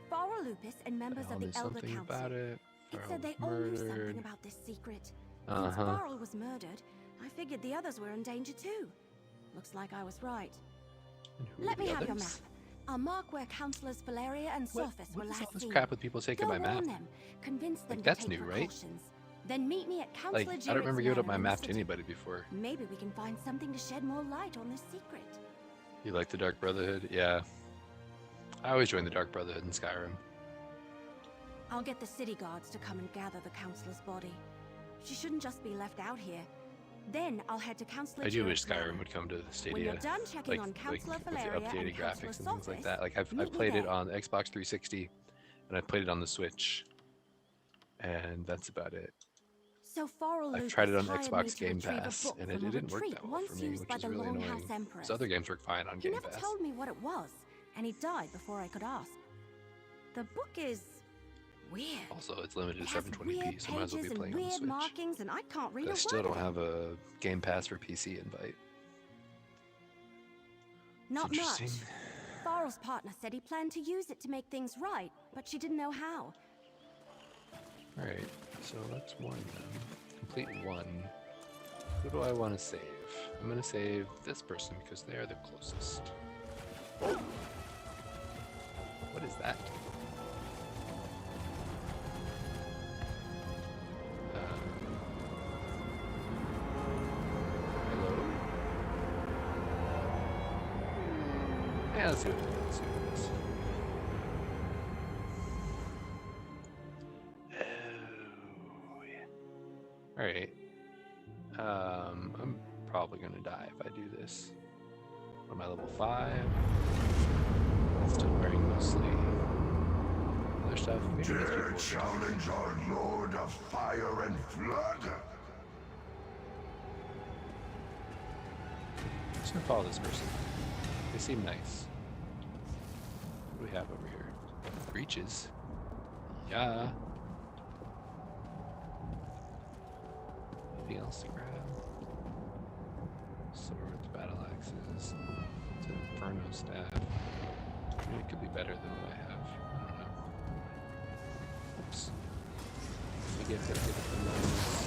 Farrell Lupus and members I'll of the know Elder something Council. about it. It Farrell said they was all knew murdered. something about this secret. Since Uh-huh. Farrell was murdered, I figured the others were in danger too. Looks like I was right. And who are Let the me have your map. others? I'll mark where Counselors Valeria and What- Sophis what were is last all this seen. crap with people taking Go my map? warn them. Convince them Like, to that's take new, right? precautions. Then meet me at Counselor Like, I Jarek's don't remember giving up my manor in the map to city. anybody before. Maybe we can find something to shed more light on this secret. You like the Dark Brotherhood? Yeah. I always join the Dark Brotherhood in Skyrim. I'll get the city guards to come and gather the Counselor's body. She shouldn't just be left out here. Then I'll head to Counselor I do wish Jarek's manor. Skyrim would come to When Stadia. you're done checking on Like Counselor with the Valeria updated and graphics Counselor and things like Sophis, that. Like I've meet me played it there. on Xbox 360, and I've played it on the Switch, and that's about it. So Farrell I've Lupus tried it on hired me Xbox to Game retrieve a Pass, book and from it a didn't work retreat that well once for me, used which by is the really Longhouse annoying. Emperors. Because other games work fine on He Game never Pass. told me what it was, and he died before I could ask. The book is weird. Also, it's limited It to has 720p, weird so I might as well be pages and playing on the weird Switch. markings, and I can't read But I a still word don't of it. have a Game Pass for PC invite. Not much. Interesting. Farrell's partner said he planned to use it to make things right, but she didn't know how. Alright, so let's warn them. Complete one. Who do I want to save? I'm going to save this person because they are the closest. What is that? Hello? Yeah, let's see what it is. Let's see what it is. Oh, yeah. Alright. I'm probably gonna die if I do this. What am I, level 5? I'm still wearing mostly other stuff. Maybe these people Dare will- challenge our Lord of Fire and Flood? I'm just gonna follow this person. They seem nice. What do we have over here? Breaches. Yeah. Anything else to grab? Swords, battle axes. It's an Inferno staff. I mean, it could be better than what I have. I don't know. Oops. Gotta get the most.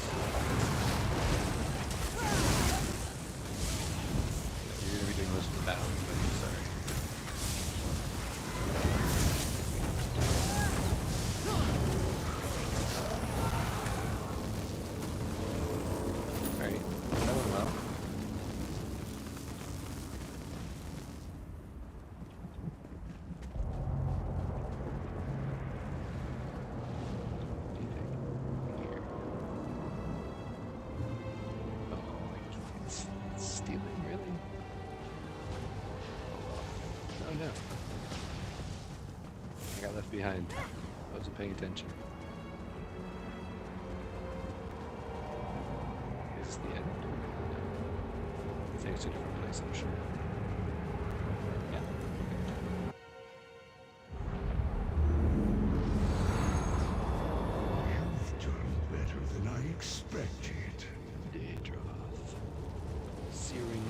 know. I got left behind. I wasn't paying attention. Is this the end? No. I think it's a different place, I'm sure. Yeah. You've done better than I expected. Daedroth. Searing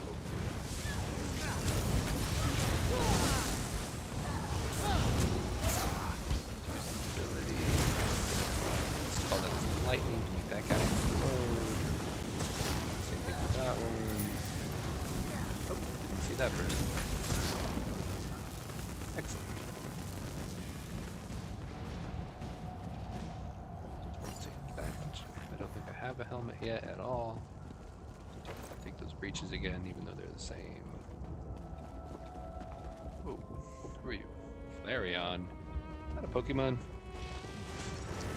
ability. Let's call that lightning to make that guy explode. Same thing with that one. Oh, didn't see that first. Excellent. I'll take that. I don't think I have a helmet yet at all. I'll take those breaches again, even though they're the same. Whoa, who are you? Flareon. Is that a Pokemon?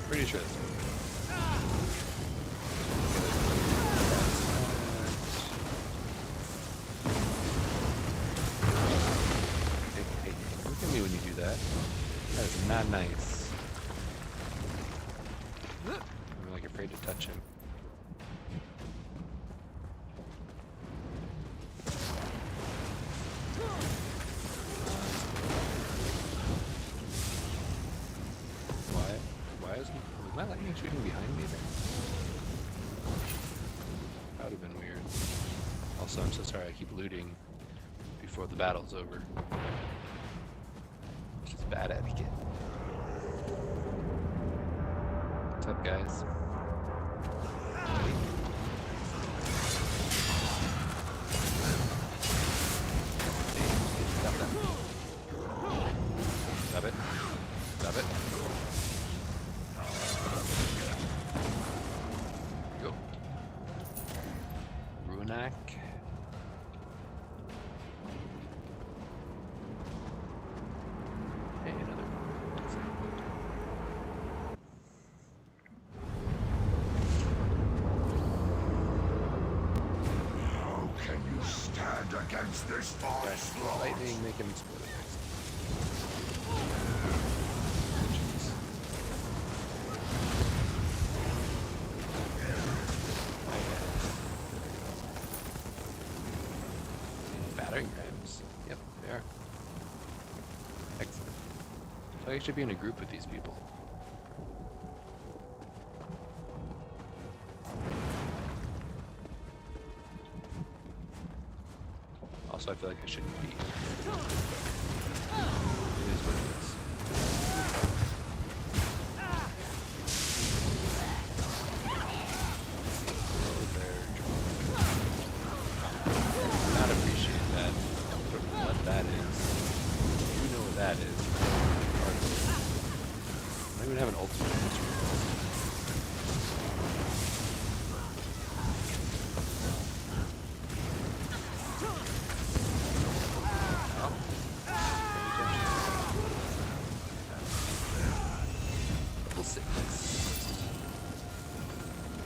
Pretty sure that's Hey, look at me when you do that. That is not nice. I'm like afraid to touch him. Was my lightning shooting behind me there? That would have been weird. Also, I'm so sorry I keep looting before the battle's over. Which is bad etiquette. What's up, guys? Stop that. Stop it. Stop it. Go. Runak. Hey, another. How can you stand against this onslaught? Lightning, make him explode. Battering rams. Yep, they are. Excellent. So I should be in a group with these people. Also, I feel like I shouldn't be. It is what it is. Not appreciate that. What that is. You know what that is. I don't even have an ultimate. Level 6.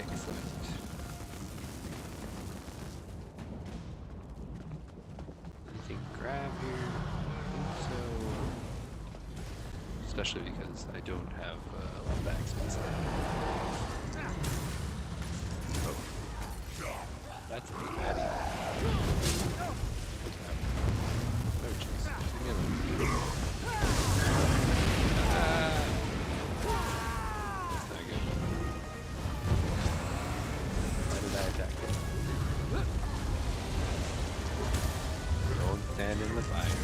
Excellent. Anything grab here? I think so. Especially because I don't have a lot of access. Oh. That's a big baddie. Oh jeez. Leave me alone. That's not good. Why did I attack it? Don't stand in the fire.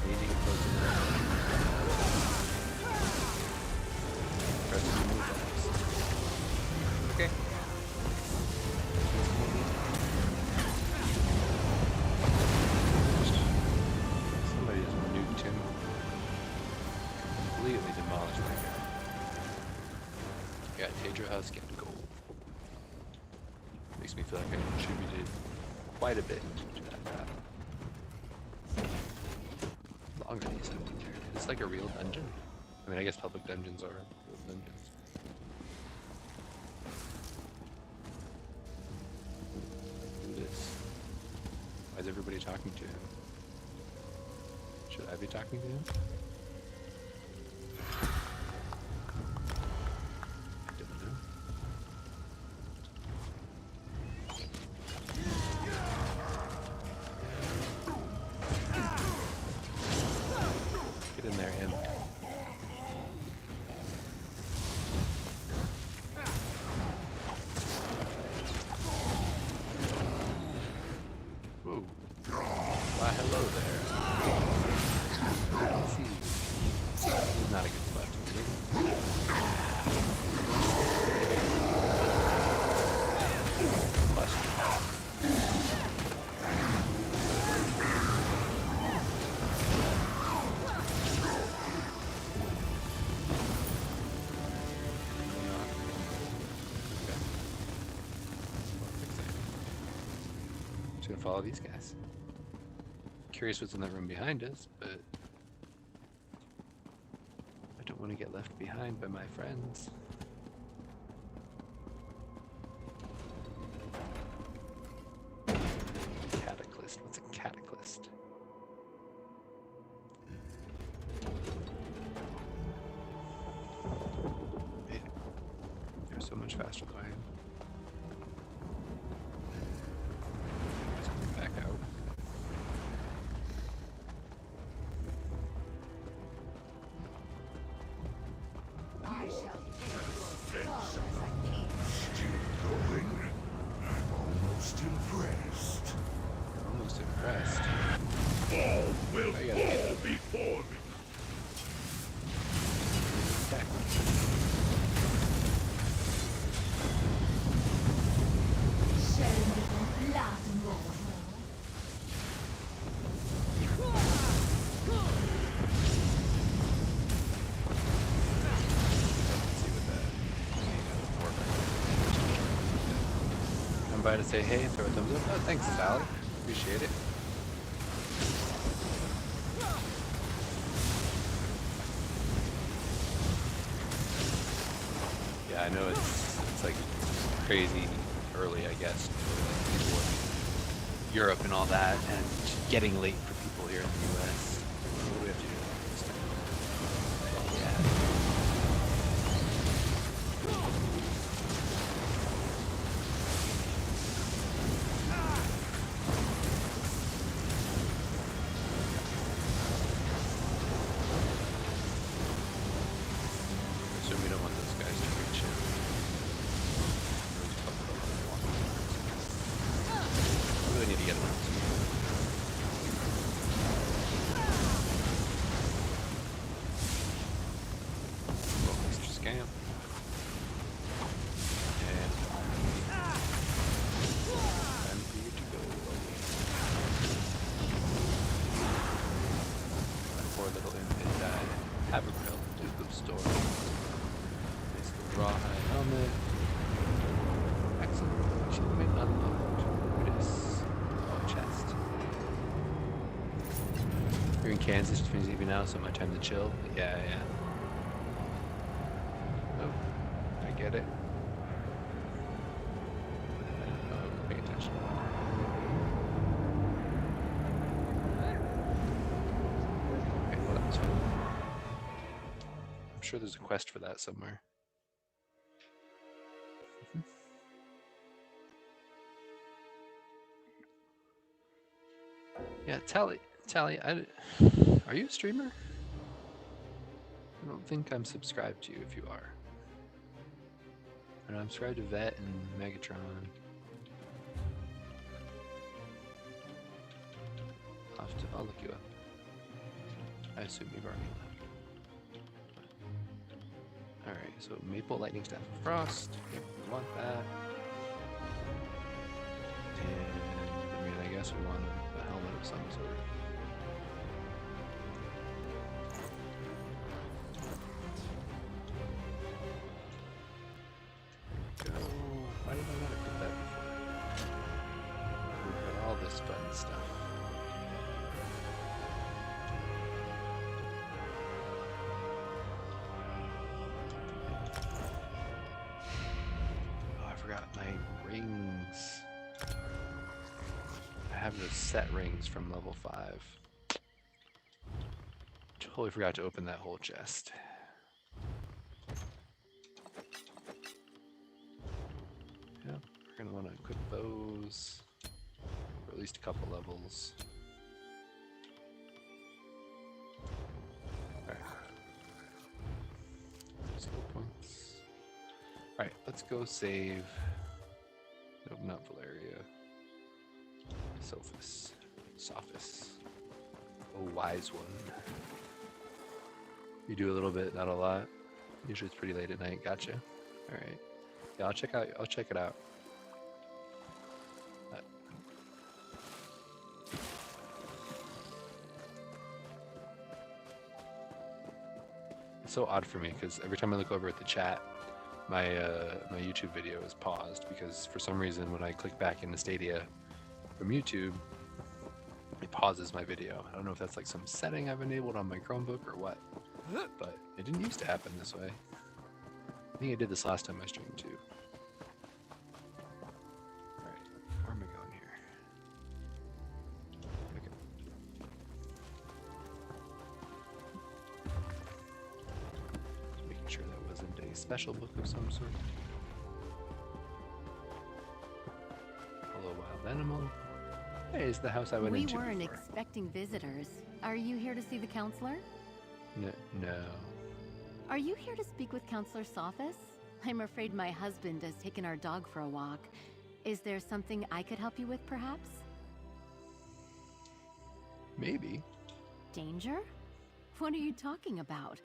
Needing a Pokemon. Press the move buttons. Okay. Somebody just nuked him. Completely demolished that guy. Got Tetra Husk and gold. Makes me feel like I contributed quite a bit to that battle. How long are these up here? It's like a real dungeon. I mean, I guess public dungeons are real dungeons. Why is everybody talking to him? Should I be talking to him? I don't know. Get in there, him. Whoa. Why, hello there. Let's see. This is not a good spot to be. Just gonna follow these guys. Curious what's in that room behind us, but I don't want to get left behind by my friends. Cataclysm. What's a cataclysm? Man, they're so much faster than I am. Let's go back out. Almost impressed. Almost impressed. All will I gotta get fall up. before me. Attack. Come by to say hey, throw a thumbs up. Oh, thanks, Sally. Appreciate it. Yeah, I know it's like crazy early, I guess, for like people in Europe and all that, and getting late for people here in the US. What do we have to do this time? Yeah. So we don't want those guys to reach him. We really need to get him out. Well, Mr. Scamp. And time for you to go away. My poor little infant died. Haverhill, Duke of Store. Nice little rawhide helmet. Excellent. Achievement unlocked. Notice. Oh, chest. You're in Kansas, which means even now, so my time to chill. Yeah, yeah. Oh, I get it. Oh, pay attention. Okay, well, that was fun. I'm sure there's a quest for that somewhere. Yeah, Tally, are you a streamer? I don't think I'm subscribed to you if you are. And I'm subscribed to Vet and Megatron. I'll look you up. I assume you've already left. Alright, so Maple Lightning Staff of Frost. We want that. And I mean, I guess we want a helmet of some sort. Go. Why did I not equip that before? We've got all this fun stuff. Oh, I forgot my rings. I have the set rings from level 5. Totally forgot to open that whole chest. Yep, we're gonna want to equip those for at least a couple levels. Alright. Skill points. Alright, let's go save. Nope, not Valeria. Sophis. Oh, wise one. You do a little bit, not a lot. Usually it's pretty late at night. Gotcha. All right. Yeah, I'll check it out. It's so odd for me because every time I look over at the chat, my YouTube video is paused because for some reason when I click back into Stadia from YouTube, it pauses my video. I don't know if that's like some setting I've enabled on my Chromebook or what, but it didn't used to happen this way. I think I did this last time I streamed too. Alright, where am I going here? Okay. Just making sure that wasn't a special book of some sort. Hello, wild animal. Hey, it's the house I went into We weren't before. expecting visitors. Are you here to see the counselor? No. Are you here to speak with Counselor Sophis? I'm afraid my husband has taken our dog for a walk. Is there something I could help you with, perhaps? Maybe. Danger? What are you talking about?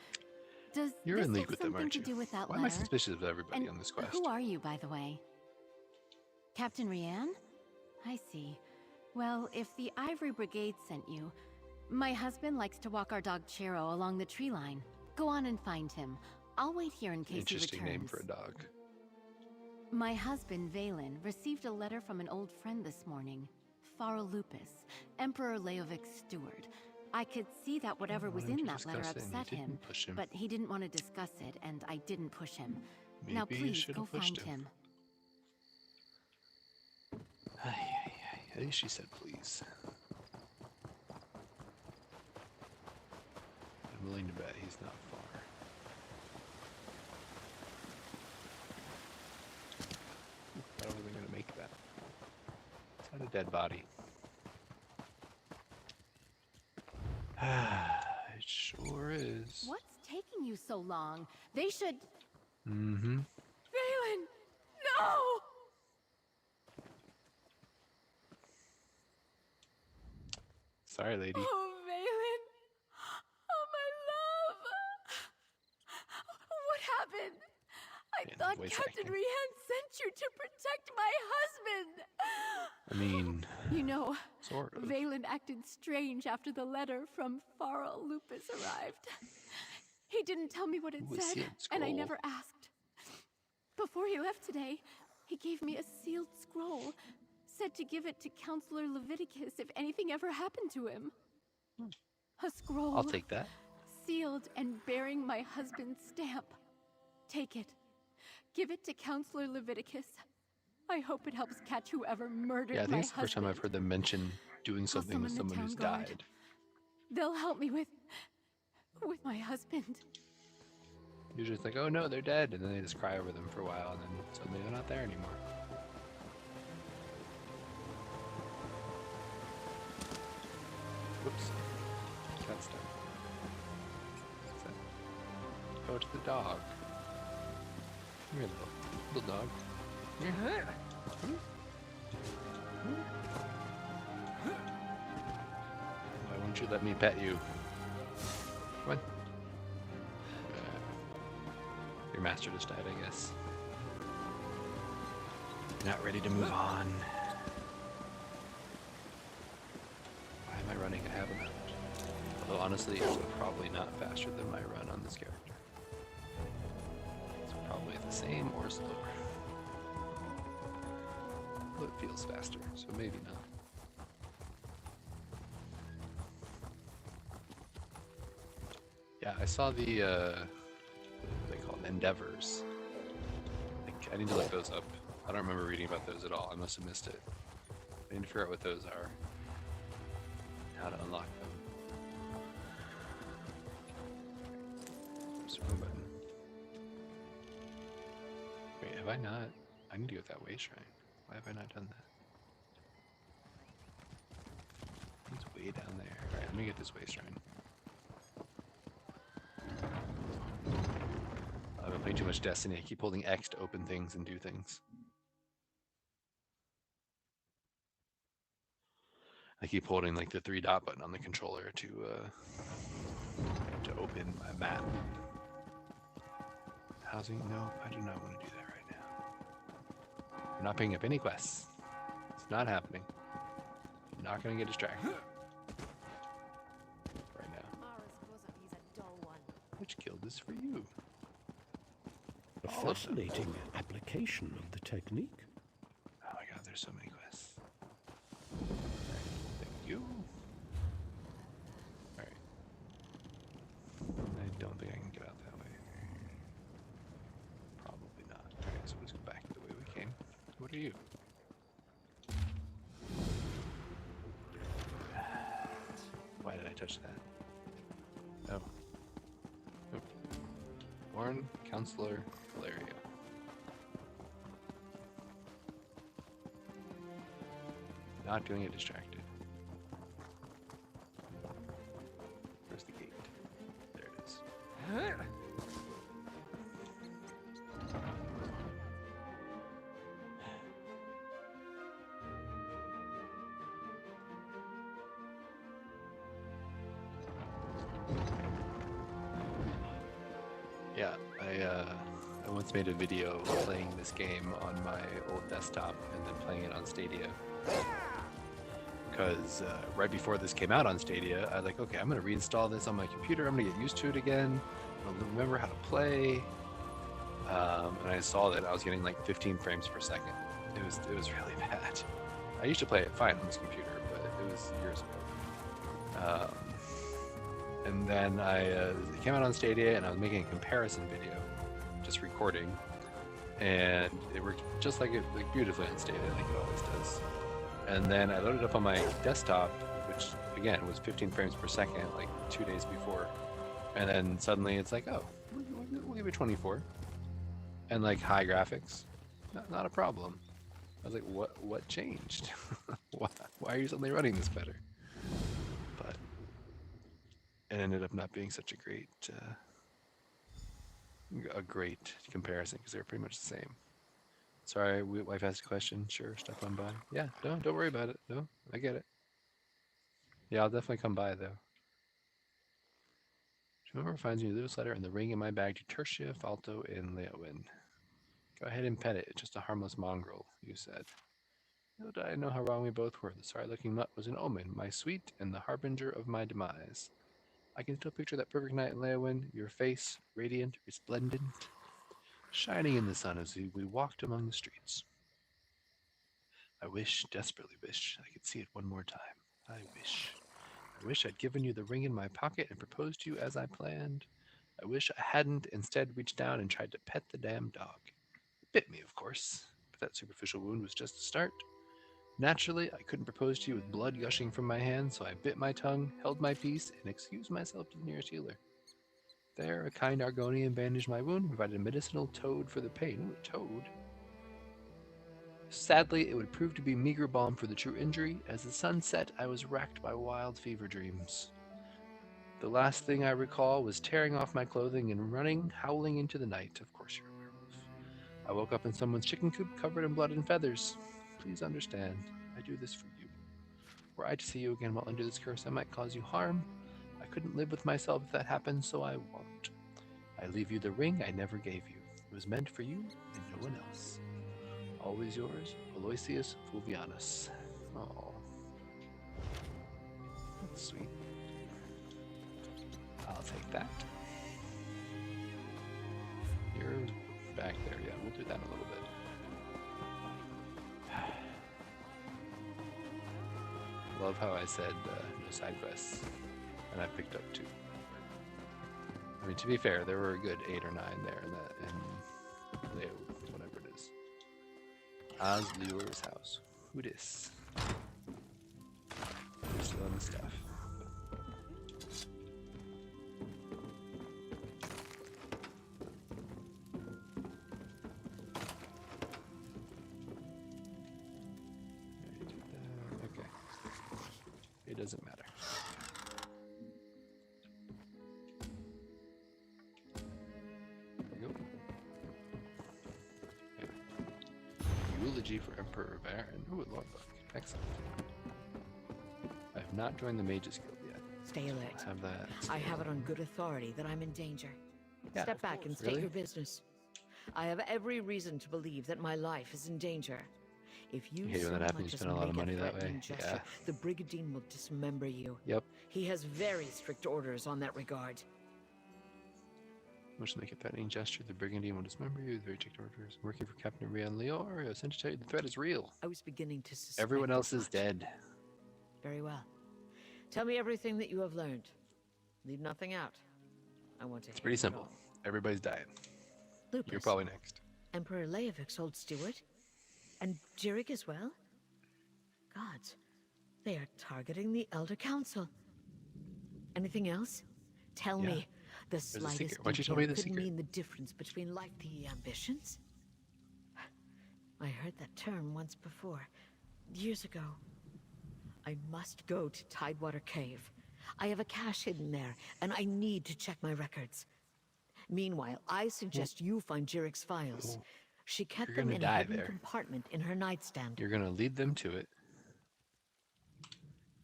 Does You're this in league have with them, something aren't to you? do with that Why am I letter? suspicious of everybody And on this quest? who are you, by the way? Captain Rianne? I see. Well, if the Ivory Brigade sent you, my husband likes to walk our dog Chero along the tree line. Go on and find him. I'll wait here in case Interesting he returns. name for a dog. My husband, Valen, received a letter from an old friend this morning. Lupus, Emperor Leovic's steward. I could see that whatever Why was didn't in you that letter discuss it and you upset him, didn't push him? but he didn't want to discuss it, and I didn't push him. Maybe Now you please, should go have pushed find him. At least she said please. I'm willing to bet he's not far. I don't think I'm gonna make that. Is that a dead body? It sure is. What's taking you so long? They should... Mm-hmm. Valen! No! Sorry, lady. Oh, Valen! Oh, my love! What happened? I Yeah, thought voice Captain acting. Rianne sent you to protect my husband! I mean, You know, sort of. Valen acted strange after the letter from Lupus arrived. He didn't tell me what it Ooh, a said, sealed and I scroll. never asked. Before he left today, he gave me a sealed scroll, said to give it to Counselor Leviticus if anything ever happened to him. A scroll. I'll take that. Sealed and bearing my husband's stamp. Take it. Give it to Counselor Leviticus. I hope it helps catch whoever murdered Yeah, I my think it's the first time I've husband. heard them mention doing something with summon the someone who's town guard. died. They'll help me with my husband. Usually it's like, oh no, they're dead, and then they just cry over them for a while, and then suddenly they're not there anymore. Whoops. Got stuck. What's that? Oh, it's the dog. Come here, little dog. Why won't you let me pet you? Come on. Your master just died, I guess. Not ready to move on. Why am I running? I haven't. Although honestly, it's probably not faster than my run on this character. It's probably the same or slower. Well, it feels faster, so maybe not. Yeah, I saw the, what are they called? Endeavors. I need to look those up. I don't remember reading about those at all. I must have missed it. I need to figure out what those are. how to unlock them. Oops, wrong button. Wait, have I not? I need to go with that way shrine. Why have I not done that? It's way down there. Alright, let me get this way shrine. I've been playing too much Destiny. I keep holding X to open things and do things. I keep holding like the 3-dot button on the controller to open my map. Housing? No, I do not want to do that right now. I'm not picking up any quests. It's not happening. I'm not going to get distracted right now. Which guild is for you? A fascinating application of the technique. Oh my god, there's so many quests. Thank you. Alright. I don't think I can get out that way. Probably not. Alright, so let's go back the way we came. What are you? Why did I touch that? Oh. Nope. Warren, Counselor, Valeria. Not doing it distracted. Where's the gate? There it is. Yeah, I once made a video playing this game on my old desktop and then playing it on Stadia. Because right before this came out on Stadia, I was like, okay, I'm going to reinstall this on my computer. I'm going to get used to it again. I'll remember how to play. And I saw that I was getting like 15 frames per second. It was really bad. I used to play it fine on this computer, but it was years ago. And then it came out on Stadia, and I was making a comparison video, just recording, and it worked just like beautifully on Stadia, like it always does. And then I loaded it up on my desktop, which again was 15 frames per second, like 2 days before, and then suddenly it's like, oh, we'll give it 24, and like high graphics, not a problem. I was like, what changed? Why are you suddenly running this better? But it ended up not being such a great comparison because they're pretty much the same. Sorry, wife asked a question. Sure, stop on by. Yeah, no, don't worry about it. No, I get it. Yeah, I'll definitely come by though. Remember finds me a little letter and the ring in my bag to Tertia, Falto, and Leowin. Go ahead and pet it. It's just a harmless mongrel, you said. Little did I know how wrong we both were. The sorry-looking mutt was an omen, my sweet, and the harbinger of my demise. I can still picture that perfect night in Leowin, your face, radiant, resplendent, shining in the sun as we walked among the streets. I wish, desperately wish, I could see it one more time. I wish I'd given you the ring in my pocket and proposed to you as I planned. I wish I hadn't instead reached down and tried to pet the damn dog. It bit me, of course, but that superficial wound was just the start. Naturally, I couldn't propose to you with blood gushing from my hand, so I bit my tongue, held my peace, and excused myself to the nearest healer. There, a kind Argonian bandaged my wound and provided a medicinal toad for the pain. Ooh, a toad. Sadly, it would prove to be meager balm for the true injury. As the sun set, I was racked by wild fever dreams. The last thing I recall was tearing off my clothing and running, howling into the night. Of course you're a werewolf. I woke up in someone's chicken coop covered in blood and feathers. Please understand, I do this for you. Were I to see you again while under this curse, I might cause you harm. I couldn't live with myself if that happened, so I won't. I leave you the ring I never gave you. It was meant for you and no one else. Always yours, Aloysius Fulvianus. Oh, that's sweet. I'll take that. You're back there. Yeah, we'll do that in a little bit. Love how I said no side quests, and I picked up 2. I mean, to be fair, there were a good 8 or 9 there in Leo, whatever it is. Osliur's house. Who dis? We're still in the stuff. eulogy for Emperor Baron. Ooh, a lore book. Excellent. I have not joined the Mages Guild yet. Stay alert. I have that. I have it on good authority that I'm in danger. Yeah, Step back and state really? your business. I have every reason to believe that my life is in danger. If you hate when that so happens, you much as spend a lot of make money that threatening way. gesture, Yeah. the Brigandine will dismember you. Yep. He has very strict orders on that regard. Much to make a threatening gesture, the Brigandine will dismember you. The very strict orders. Working for Captain Rian Leor, I sent to tell you the threat is real. I was beginning to suspect Everyone else as is much. dead. Very well. Tell me everything that you have learned. Leave nothing out. I want to It's hear pretty it simple. all. Everybody's dying. Lupus, You're probably next. Emperor Leovik's old steward? And Jirik as well? Gods, they are targeting the Elder Council. Anything else? Tell Yeah. me. The a slightest secret. Why don't you tell detail me the could secret? mean the difference between lofty ambitions. I heard that term once before, years ago. I must go to Tidewater Cave. I have a cache hidden there, and I need to check my records. Meanwhile, I suggest you find Jirik's files. She kept You're them gonna in a die hidden there. compartment in her nightstand. You're gonna lead them to it,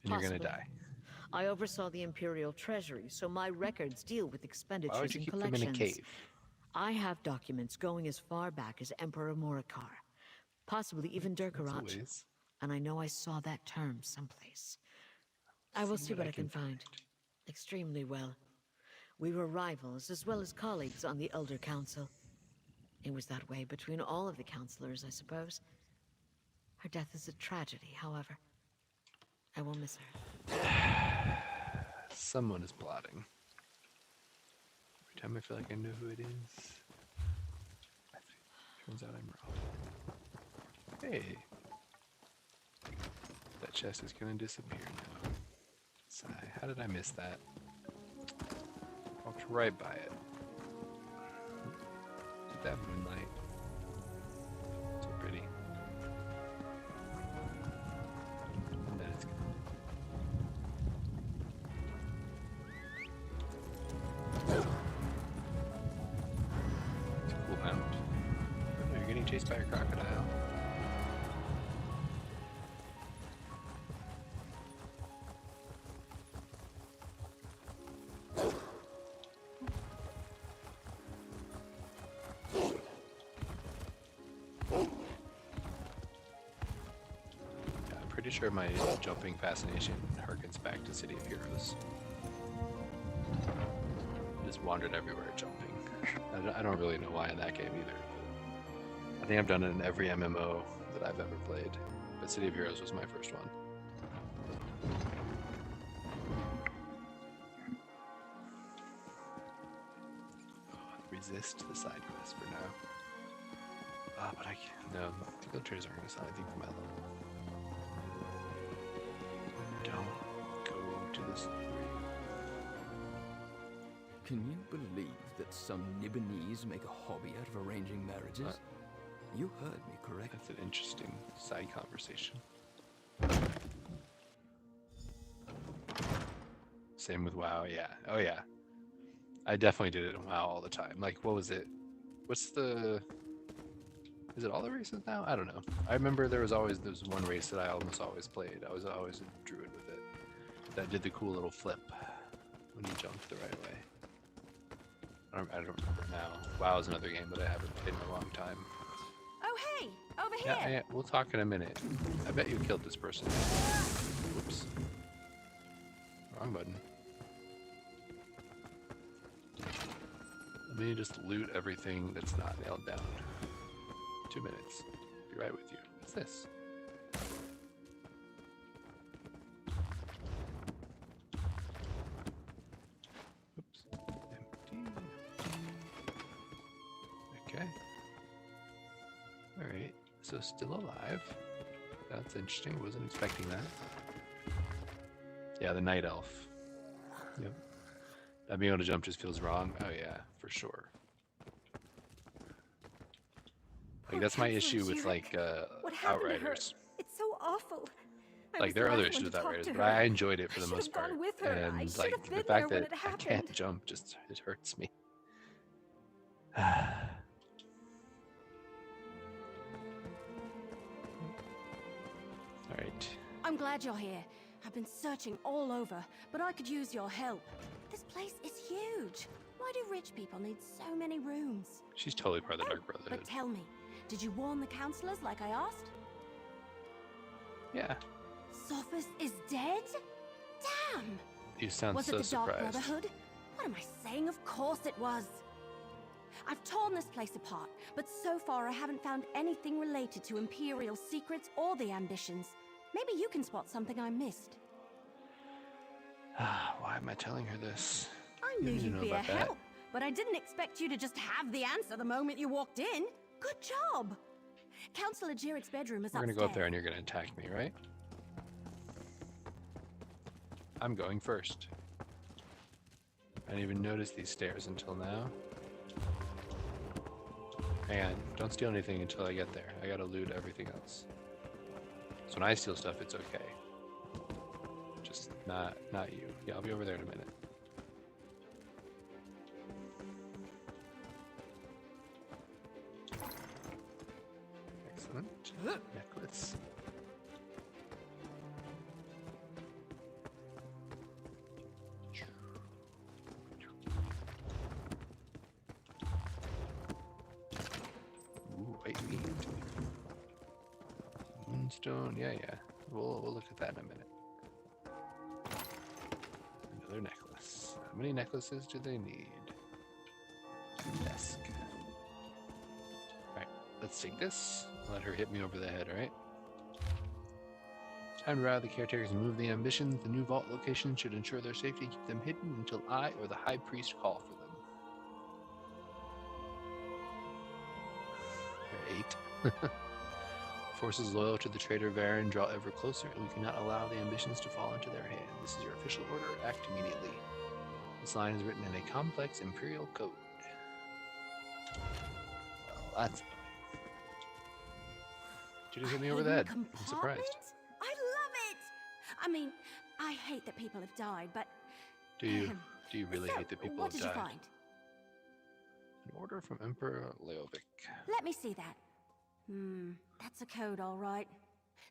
and you're gonna Possibly. die. I oversaw the Imperial Treasury, so my records deal with expenditures Why would you and keep them collections. in a cave? I have documents going as far back as Emperor Morikar, possibly even That's a Durkarat, ways. and I know I saw that term someplace. I will see what I can find. Extremely well. We were rivals as well as colleagues on the Elder Council. It was that way between all of the counselors, I suppose. Her death is a tragedy, however. I will miss her. Someone is plotting. Every time I feel like I know who it is, turns out I'm wrong. Hey, that chest is gonna disappear now. Sigh. How did I miss that? Walked right by it. Look at that moonlight. So pretty. And then it's gone. It's a cool hound. Oh, no, you're getting chased by a crocodile. Yeah, I'm pretty sure my jumping fascination harkens back to City of Heroes. Just wandered everywhere jumping. I don't really know why in that game either. I think I've done it in every MMO that I've ever played, but City of Heroes was my first one. Resist the side quest for now. Ah, but I can't. No, the guild traders aren't going to sell anything for my level. Don't go to this. Can you believe that some Nibbanese make a hobby out of arranging marriages? What? You heard me correct. That's an interesting side conversation. Same with WoW, yeah. Oh yeah. I definitely did it in WoW all the time. Like, what was it? What's the... Is it all the races now? I don't know. I remember there was one race that I almost always played. I was always a druid with it. That did the cool little flip when you jumped the right way. I don't remember now. WoW is another game that I haven't played in a long time. Oh, hey! Over here! Yeah, we'll talk in a minute. I bet you killed this person. Whoops. Wrong button. Let me just loot everything that's not nailed down. 2 minutes. Be right with you. What's this? Oops. Empty. Okay. Alright. So still alive. That's interesting. Wasn't expecting that. Yeah, the night elf. Yep. Not being able to jump just feels wrong. Oh yeah, for sure. Like that's my issue with like What happened to her? Outriders. It's so awful. I Like was there are the other last one issues to with talk Outriders, to but her. I enjoyed it for I the should most have part. gone with her. I And should like have the been fact there that when it I can't happened. jump just it hurts me. I'm glad you're here. I've been searching all over, but I could use your help. This place is huge. Why do rich people need so many rooms? She's totally part of the Dark Brotherhood. But tell me, did you warn the counselors like I asked? Yeah. Sophus is dead? Damn! You sound was so it the Dark surprised. Brotherhood? What am I saying? Of course it was. I've torn this place apart, but so far I haven't found anything related to Imperial secrets or the ambitions. Maybe you can spot something I missed. Why am I telling her this? I knew You didn't you'd know be a about that. help, but I didn't expect you to just have the answer the moment you walked in. Good job! Counselor Jirik's bedroom is We're gonna upstairs. go up there and you're gonna attack me, right? I'm going first. I didn't even notice these stairs until now. And don't steal anything until I get there. I gotta loot everything else. So when I steal stuff, it's okay. Just not you. Yeah, I'll be over there in a minute. Excellent. Necklace. Ooh, white meat. Moonstone, yeah. We'll look at that in a minute. Another necklace. How many necklaces do they need? Desk. Alright, let's take this. Let her hit me over the head, alright? Time to rally the caretakers and move the ambitions. The new vault location should ensure their safety. Keep them hidden until I or the High Priest call for them. They're 8. Forces loyal to the traitor Varen draw ever closer, and we cannot allow the ambitions to fall into their hands. This is your official order. Act immediately. This line is written in a complex imperial code. Well, that's... Did you hit me over the head? I'm surprised. I love it! I mean, I hate that people have died, but... Do you really hate that people what have did died? you find? An order from Emperor Leovic. Let me see that. That's a code, all right.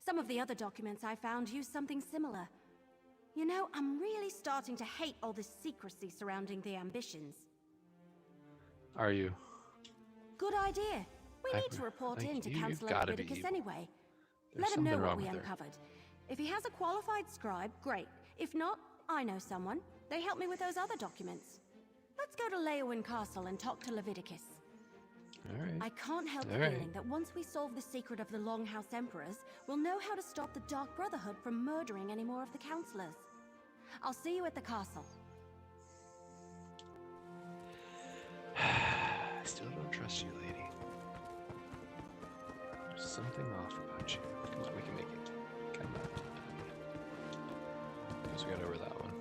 Some of the other documents I found use something similar. You know, I'm really starting to hate all this secrecy surrounding the ambitions. Are you? Good idea. We need to report in to Counselor Leviticus anyway. Let him know what we uncovered. If he has a qualified scribe, great. If not, I know someone. They helped me with those other documents. Let's go to Leowin Castle and talk to Leviticus. Alright. I can't help feeling that once we solve the secret of the Longhouse Emperors, we'll know how to stop the Dark Brotherhood from murdering any more of the counselors. I'll see you at the castle. I still don't trust you, lady. There's something off about you. Come on, we can make it. Come on. Guess we got over that one.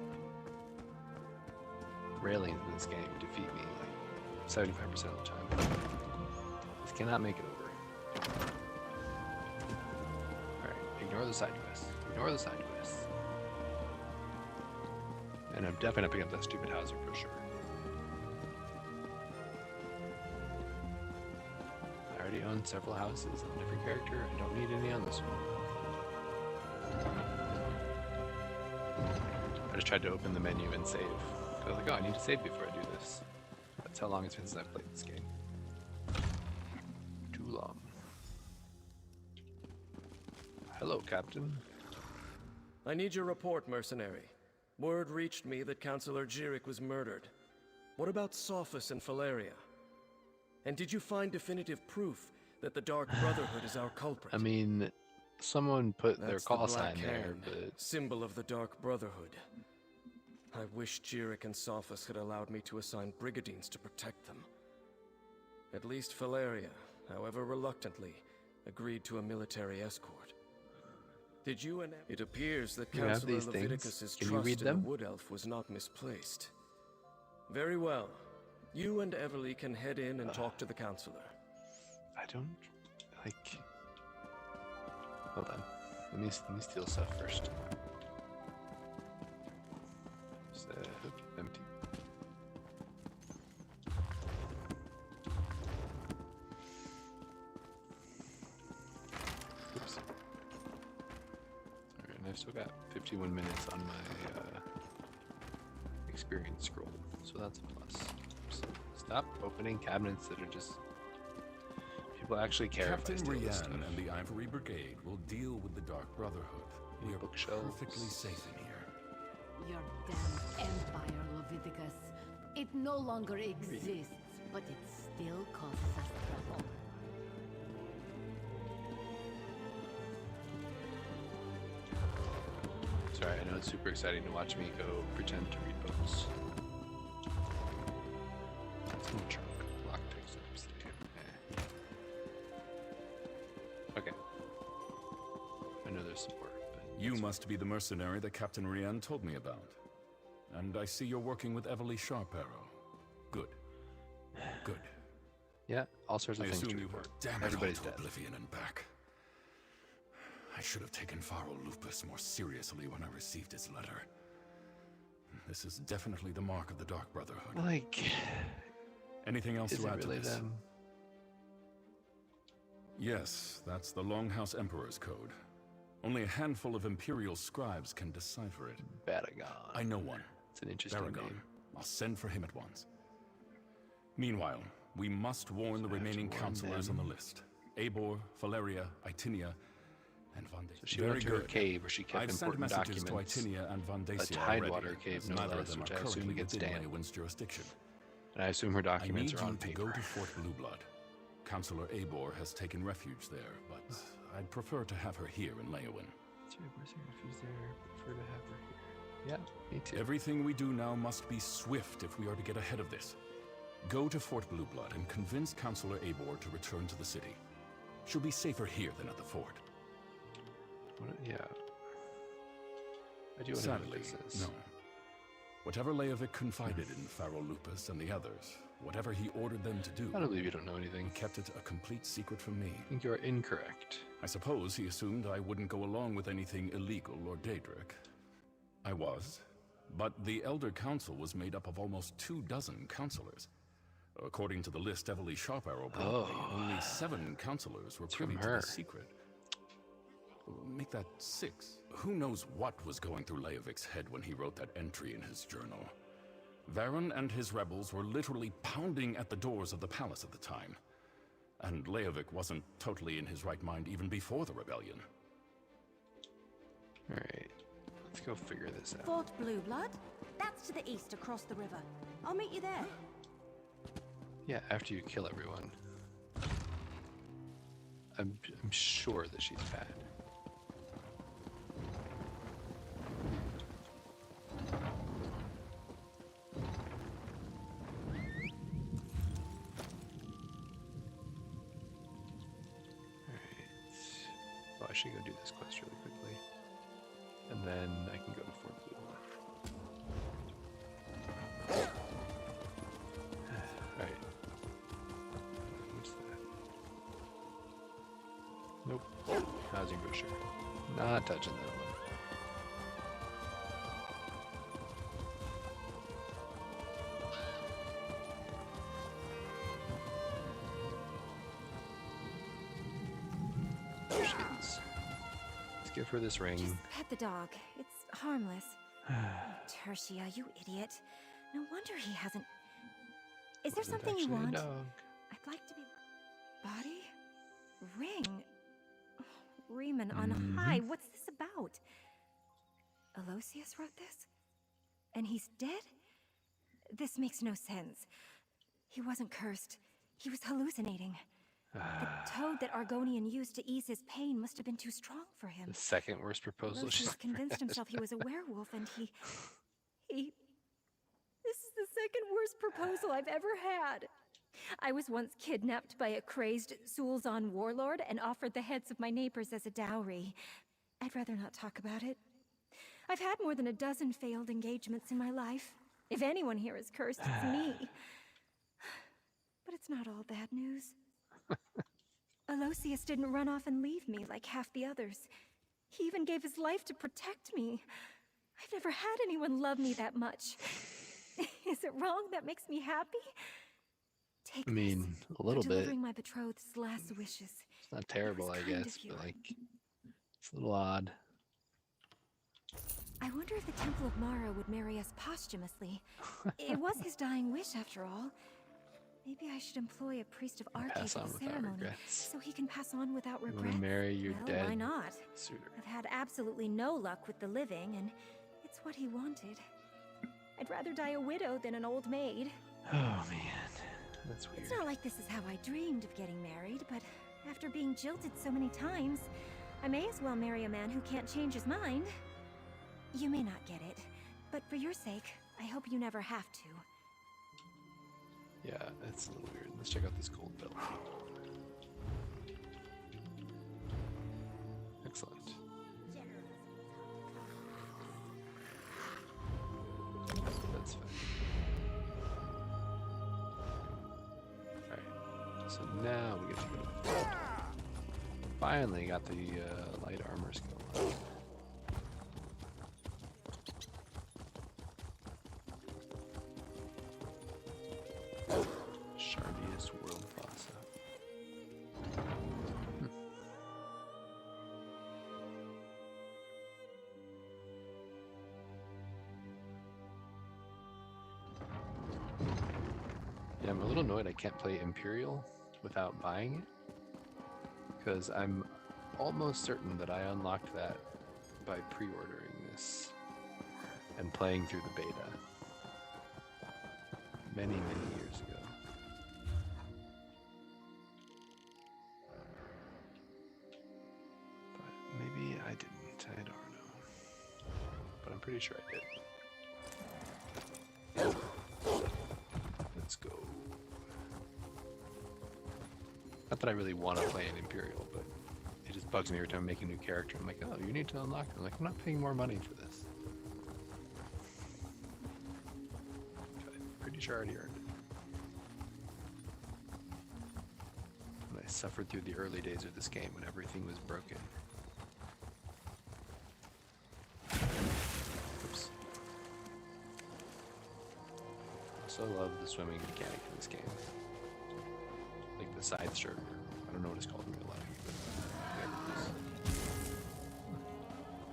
Railings in this game defeat me like 75% of the time. This cannot make it over. Alright, ignore the side quests. Ignore the side quests. And I'm definitely up against that stupid Hauser for sure. I already own several houses of a different character. I don't need any on this one. I just tried to open the menu and save. I was like, oh, I need to save before I do this. That's how long it's been since I've played this game. Too long. Hello, Captain. I need your report, mercenary. Word reached me that Counselor Jirik was murdered. What about Sophus and Valeria? And did you find definitive proof that the Dark Brotherhood is our culprit? I mean, someone put their That's call the Black sign there, Hand, but... symbol of the Dark Brotherhood. I wish Jirik and Sophus had allowed me to assign brigadines to protect them. At least Valeria, however reluctantly, agreed to a military escort. Did you and... It appears that You have Counselor these things. Leviticus's Can you trust read in them? the Wood Elf was not misplaced. Very well. You and Everly can head in and talk to the Counselor. I don't... like... Hold on. Let me steal stuff first. Empty. Oops. Sorry, and I've still got 51 minutes on my experience scroll, so that's a plus. So stop opening cabinets that are just... People actually care Captain if I steal this stuff. Rian and the Ivory Brigade will deal with the Dark Brotherhood. We are perfectly safe in here. Your damn empire, Leviticus. It no longer exists, but it still causes us trouble. Sorry, I know it's super exciting to watch me go pretend to read books. That's in the trunk. Lock picks up sleeve. Okay. I know there's support. You must be the mercenary that Captain Rian told me about. And I see you're working with Everly Sharparrow. Good. Good. Yeah, all sorts of I things. assume you were damn it Everybody's all to dead. Oblivion and back. I should have taken Pharaoh Lupus more seriously when I received his letter. This is definitely the mark of the Dark Brotherhood. Like, anything else is to it add to really this? them? Yes, that's the Longhouse Emperor's code. Only a handful of Imperial scribes can decipher it. Baragon. I know one. It's an interesting Baragon. name. I'll send for him at once. Meanwhile, we must warn the remaining counselors on the list. Abor, Valeria, Itinia, and Vandacia. So she went to her cave where she kept I've sent important messages documents. to Itinia and Vandacia A already, Tidewater cave, as no neither of less, them which are I assume currently gets within damned. Leywin's jurisdiction. And I assume her documents I are on need you paper. to go to Fort Blueblood. Counselor Abor has taken refuge there, but I'd prefer to have her here in Leywin. Yeah, me too. Everything we do now must be swift if we are to get ahead of this. Go to Fort Blueblood and convince Counselor Abor to return to the city. She'll be safer here than at the fort. Yeah. I do want to know Sadly, what this is. no. Whatever Leovic confided in Pharaoh Lupus and the others, whatever he ordered them to do, I don't believe you don't know anything. he kept it a complete secret from me. I think you are incorrect. I suppose he assumed I wouldn't go along with anything illegal or Daedric. I was, but the Elder Council was made up of almost 24 counselors. According to the list Everly Sharparrow brought me, only 7 counselors were privy to the secret. Make that 6. Who knows what was going through Leovic's head when he wrote that entry in his journal? Varen and his rebels were literally pounding at the doors of the palace at the time. And Leovic wasn't totally in his right mind even before the rebellion. Alright, let's go figure this out. Fort Blueblood? That's to the east across the river. I'll meet you there. Yeah, after you kill everyone. I'm sure that she's bad. I should go do this quest really quickly. And then I can go to Fort Blueblood. Alright. What's that? Nope. Housing brochure. Not touching that one. Give her this ring. Just pet the dog. It's harmless. Tertia, you idiot. No wonder he hasn't... Is there something you want? I'd like to be... Body? Ring? Oh, Riemann on high. What's this about? Aloysius wrote this? And he's dead? This makes no sense. He wasn't cursed. He was hallucinating. The toad that Argonian used to ease his pain must have been too strong for him. The second worst proposal she's Aloysius convinced himself he was a werewolf, and he... This is the second worst proposal I've ever had. I was once kidnapped by a crazed Sulzan warlord and offered the heads of my neighbors as a dowry. I'd rather not talk about it. I've had more than a dozen failed engagements in my life. If anyone here is cursed, it's me. But it's not all bad news. Aloysius didn't run off and leave me like half the others. He even gave his life to protect me. I've never had anyone love me that much. Is it wrong that makes me happy? Take I mean, a little for bit. delivering my betrothed's last wishes. It's not terrible, I guess, but like, it's a little odd. I wonder if the Temple of Mara would marry us posthumously. It was his dying wish, after all. Maybe I should employ a priest of Arcade for the ceremony, so he can pass on without regret. You want to marry your dead why not? suitor? I've had absolutely no luck with the living, and it's what he wanted. I'd rather die a widow than an old maid. Oh man, that's weird. It's not like this is how I dreamed of getting married, but after being jilted so many times, I may as well marry a man who can't change his mind. You may not get it, but for your sake, I hope you never have to. Yeah, that's a little weird. Let's check out this gold belt. Excellent. That's fine. Alright, so now we get to go to the fort. Finally got the light armor skill. Shardiest world boss up. Yeah, I'm a little annoyed I can't play Imperial without buying it, because I'm almost certain that I unlocked that by pre-ordering this and playing through the beta many years ago. But maybe I didn't, I don't know. But I'm pretty sure I did. Let's go. Not that I really want to play an Imperial, but it just bugs me every time I make a new character. I'm like, oh, you need to unlock it. I'm like, I'm not paying more money for this. Okay, pretty sure I already earned it. And I suffered through the early days of this game when everything was broken. Oops. I also love the swimming mechanic in this game. Like the side stroke. I don't know what it's called in real life, but whatever it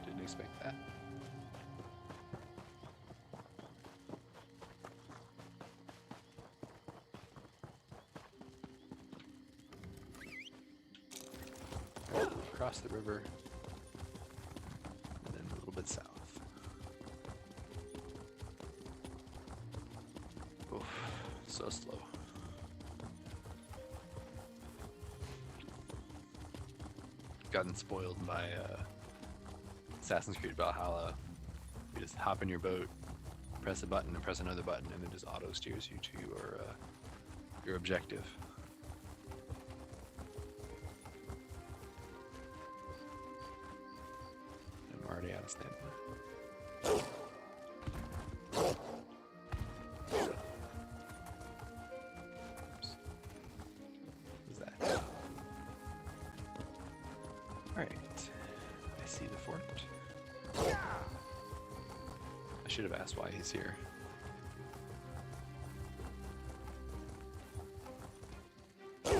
is. Didn't expect that. Across the river, and then a little bit south. Oof, so slow. Gotten spoiled by Assassin's Creed Valhalla. You just hop in your boat, press a button, and press another button, and it just auto steers you to your objective. I'm already out of stamina. I should have asked why he's here. I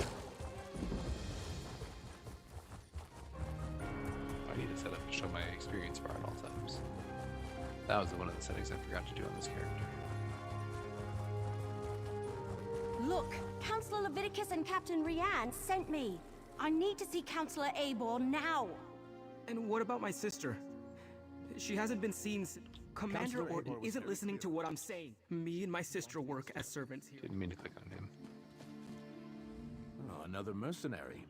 need to set up to show my experience bar at all times. That was one of the settings I forgot to do on this character. Look, Councillor Leviticus and Captain Rianne sent me. I need to see Councillor Eibor now. And what about my sister? She hasn't been seen since... Commander Orton isn't listening to what I'm saying. Me and my sister work as servants here. Didn't mean to click on him. Oh, another mercenary.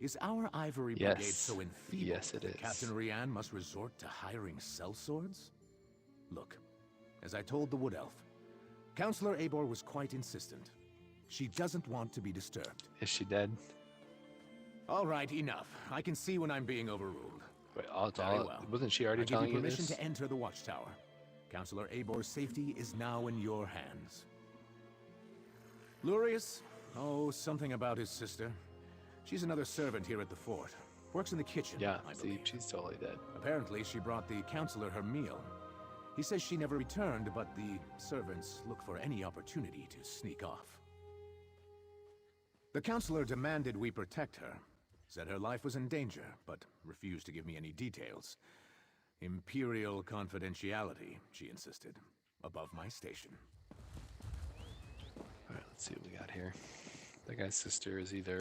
Is our Ivory Brigade so enfeebled? Yes, it is. Captain Rianne must resort to hiring sellswords? Look, as I told the Wood Elf, Councillor Eibor was quite insistent. She doesn't want to be disturbed. Is she dead? All right, enough. I can see when I'm being overruled. Wait, wasn't she already telling you this? Permission to enter the watchtower. Councillor Eibor's safety is now in your hands. Lurius? Oh, something about his sister. She's another servant here at the fort. Works in the kitchen, yeah, I believe. She's totally dead. Apparently, she brought the councillor her meal. He says she never returned, but the servants look for any opportunity to sneak off. The councillor demanded we protect her. Said her life was in danger, but refused to give me any details. Imperial confidentiality, she insisted. Above my station. Alright, let's see what we got here. That guy's sister is either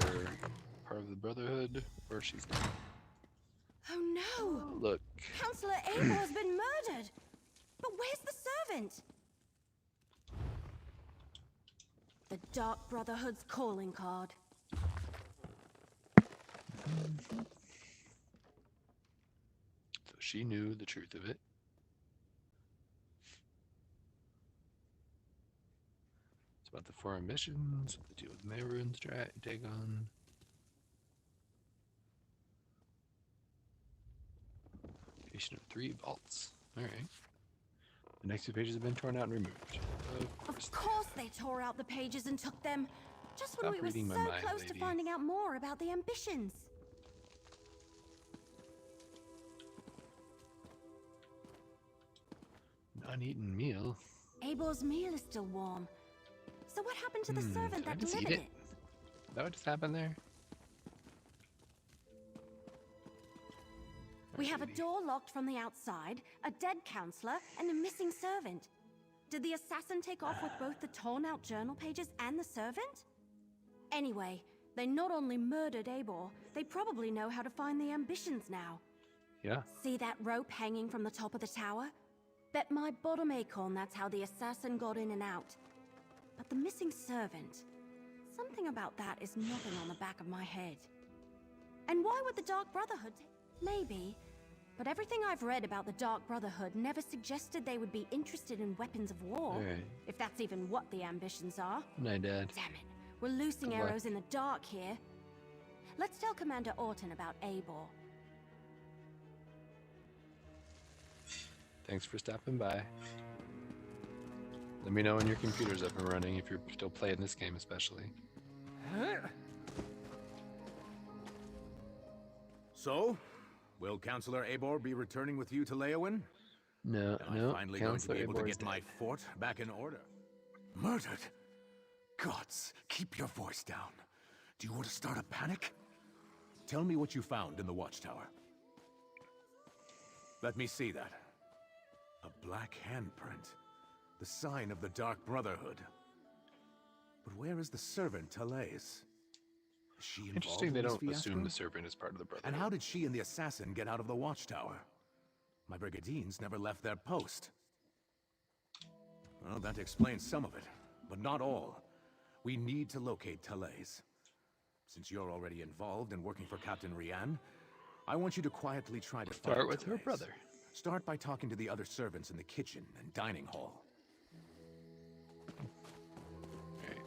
part of the Brotherhood or she's not. Oh no! Look. Counselor Abel has been murdered! But where's the servant? The Dark Brotherhood's calling card. So she knew the truth of it. It's about the foreign missions, the deal with Mehrunes, Dagon. Location of 3 vaults. Alright. The next 2 pages have been torn out and removed. Of course they tore out the pages and took them. Just when Stop we were reading so my mind, close to lady. finding out more about the ambitions. Uneaten meal. Abel's meal is still warm. So what happened to the servant Did I that just delivered eat it? Is that what just happened there? We have a door locked from the outside, a dead counselor, and a missing servant. Did the assassin take off with both the torn-out journal pages and the servant? Anyway, they not only murdered Abel, they probably know how to find the ambitions now. Yeah. See that rope hanging from the top of the tower? Bet my bottom acorn that's how the assassin got in and out. But the missing servant... something about that is knocking on the back of my head. And why would the Dark Brotherhood... Maybe. But everything I've read about the Dark Brotherhood never suggested they would be interested in weapons of war. Alright. If that's even what the ambitions are. Night, Dad. Damn it. We're loosing Good luck. arrows in the dark here. Let's tell Commander Orton about Abel. Thanks for stopping by. Let me know when your computer's up and running, if you're still playing this game especially. So, will Counselor Abor be returning with you to Leowin? No, Am no. I finally going to be able to Abor's get my fort back in order? Murdered? Gods, keep your voice down. Do you want to start a panic? Tell me what you found in the watchtower. Let me see that. A black handprint. The sign of the Dark Brotherhood. But where is the servant, Talais? Is she involved Interesting in they this don't assume fiasco? the servant is part of the Brotherhood. And how did she and the assassin get out of the watchtower? My brigadines never left their post. Well, that explains some of it, but not all. We need to locate Talais. Since you're already involved and working for Captain Rian, I want you to quietly try to find Start with her Talais. brother. Start by talking to the other servants in the kitchen and dining hall. Alright.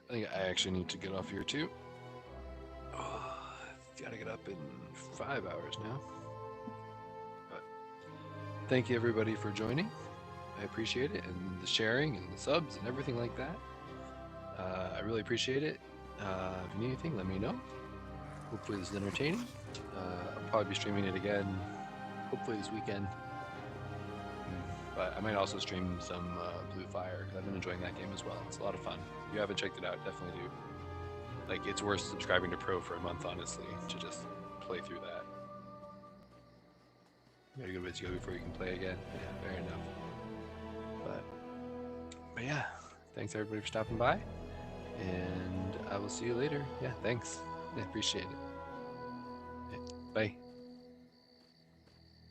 I think I actually need to get off here too. Oh, gotta get up in 5 hours now. But thank you everybody for joining. I appreciate it, and the sharing and the subs and everything like that. I really appreciate it. If you need anything, let me know. Hopefully this is entertaining. I'll probably be streaming it again, hopefully this weekend. But I might also stream some Blue Fire, because I've been enjoying that game as well. It's a lot of fun. If you haven't checked it out, definitely do. Like, it's worth subscribing to Pro for a month, honestly, to just play through that. You gotta go ways to go before you can play again. Yeah, fair enough. But yeah, thanks everybody for stopping by, and I will see you later. Yeah, thanks. I appreciate it. Yeah, bye.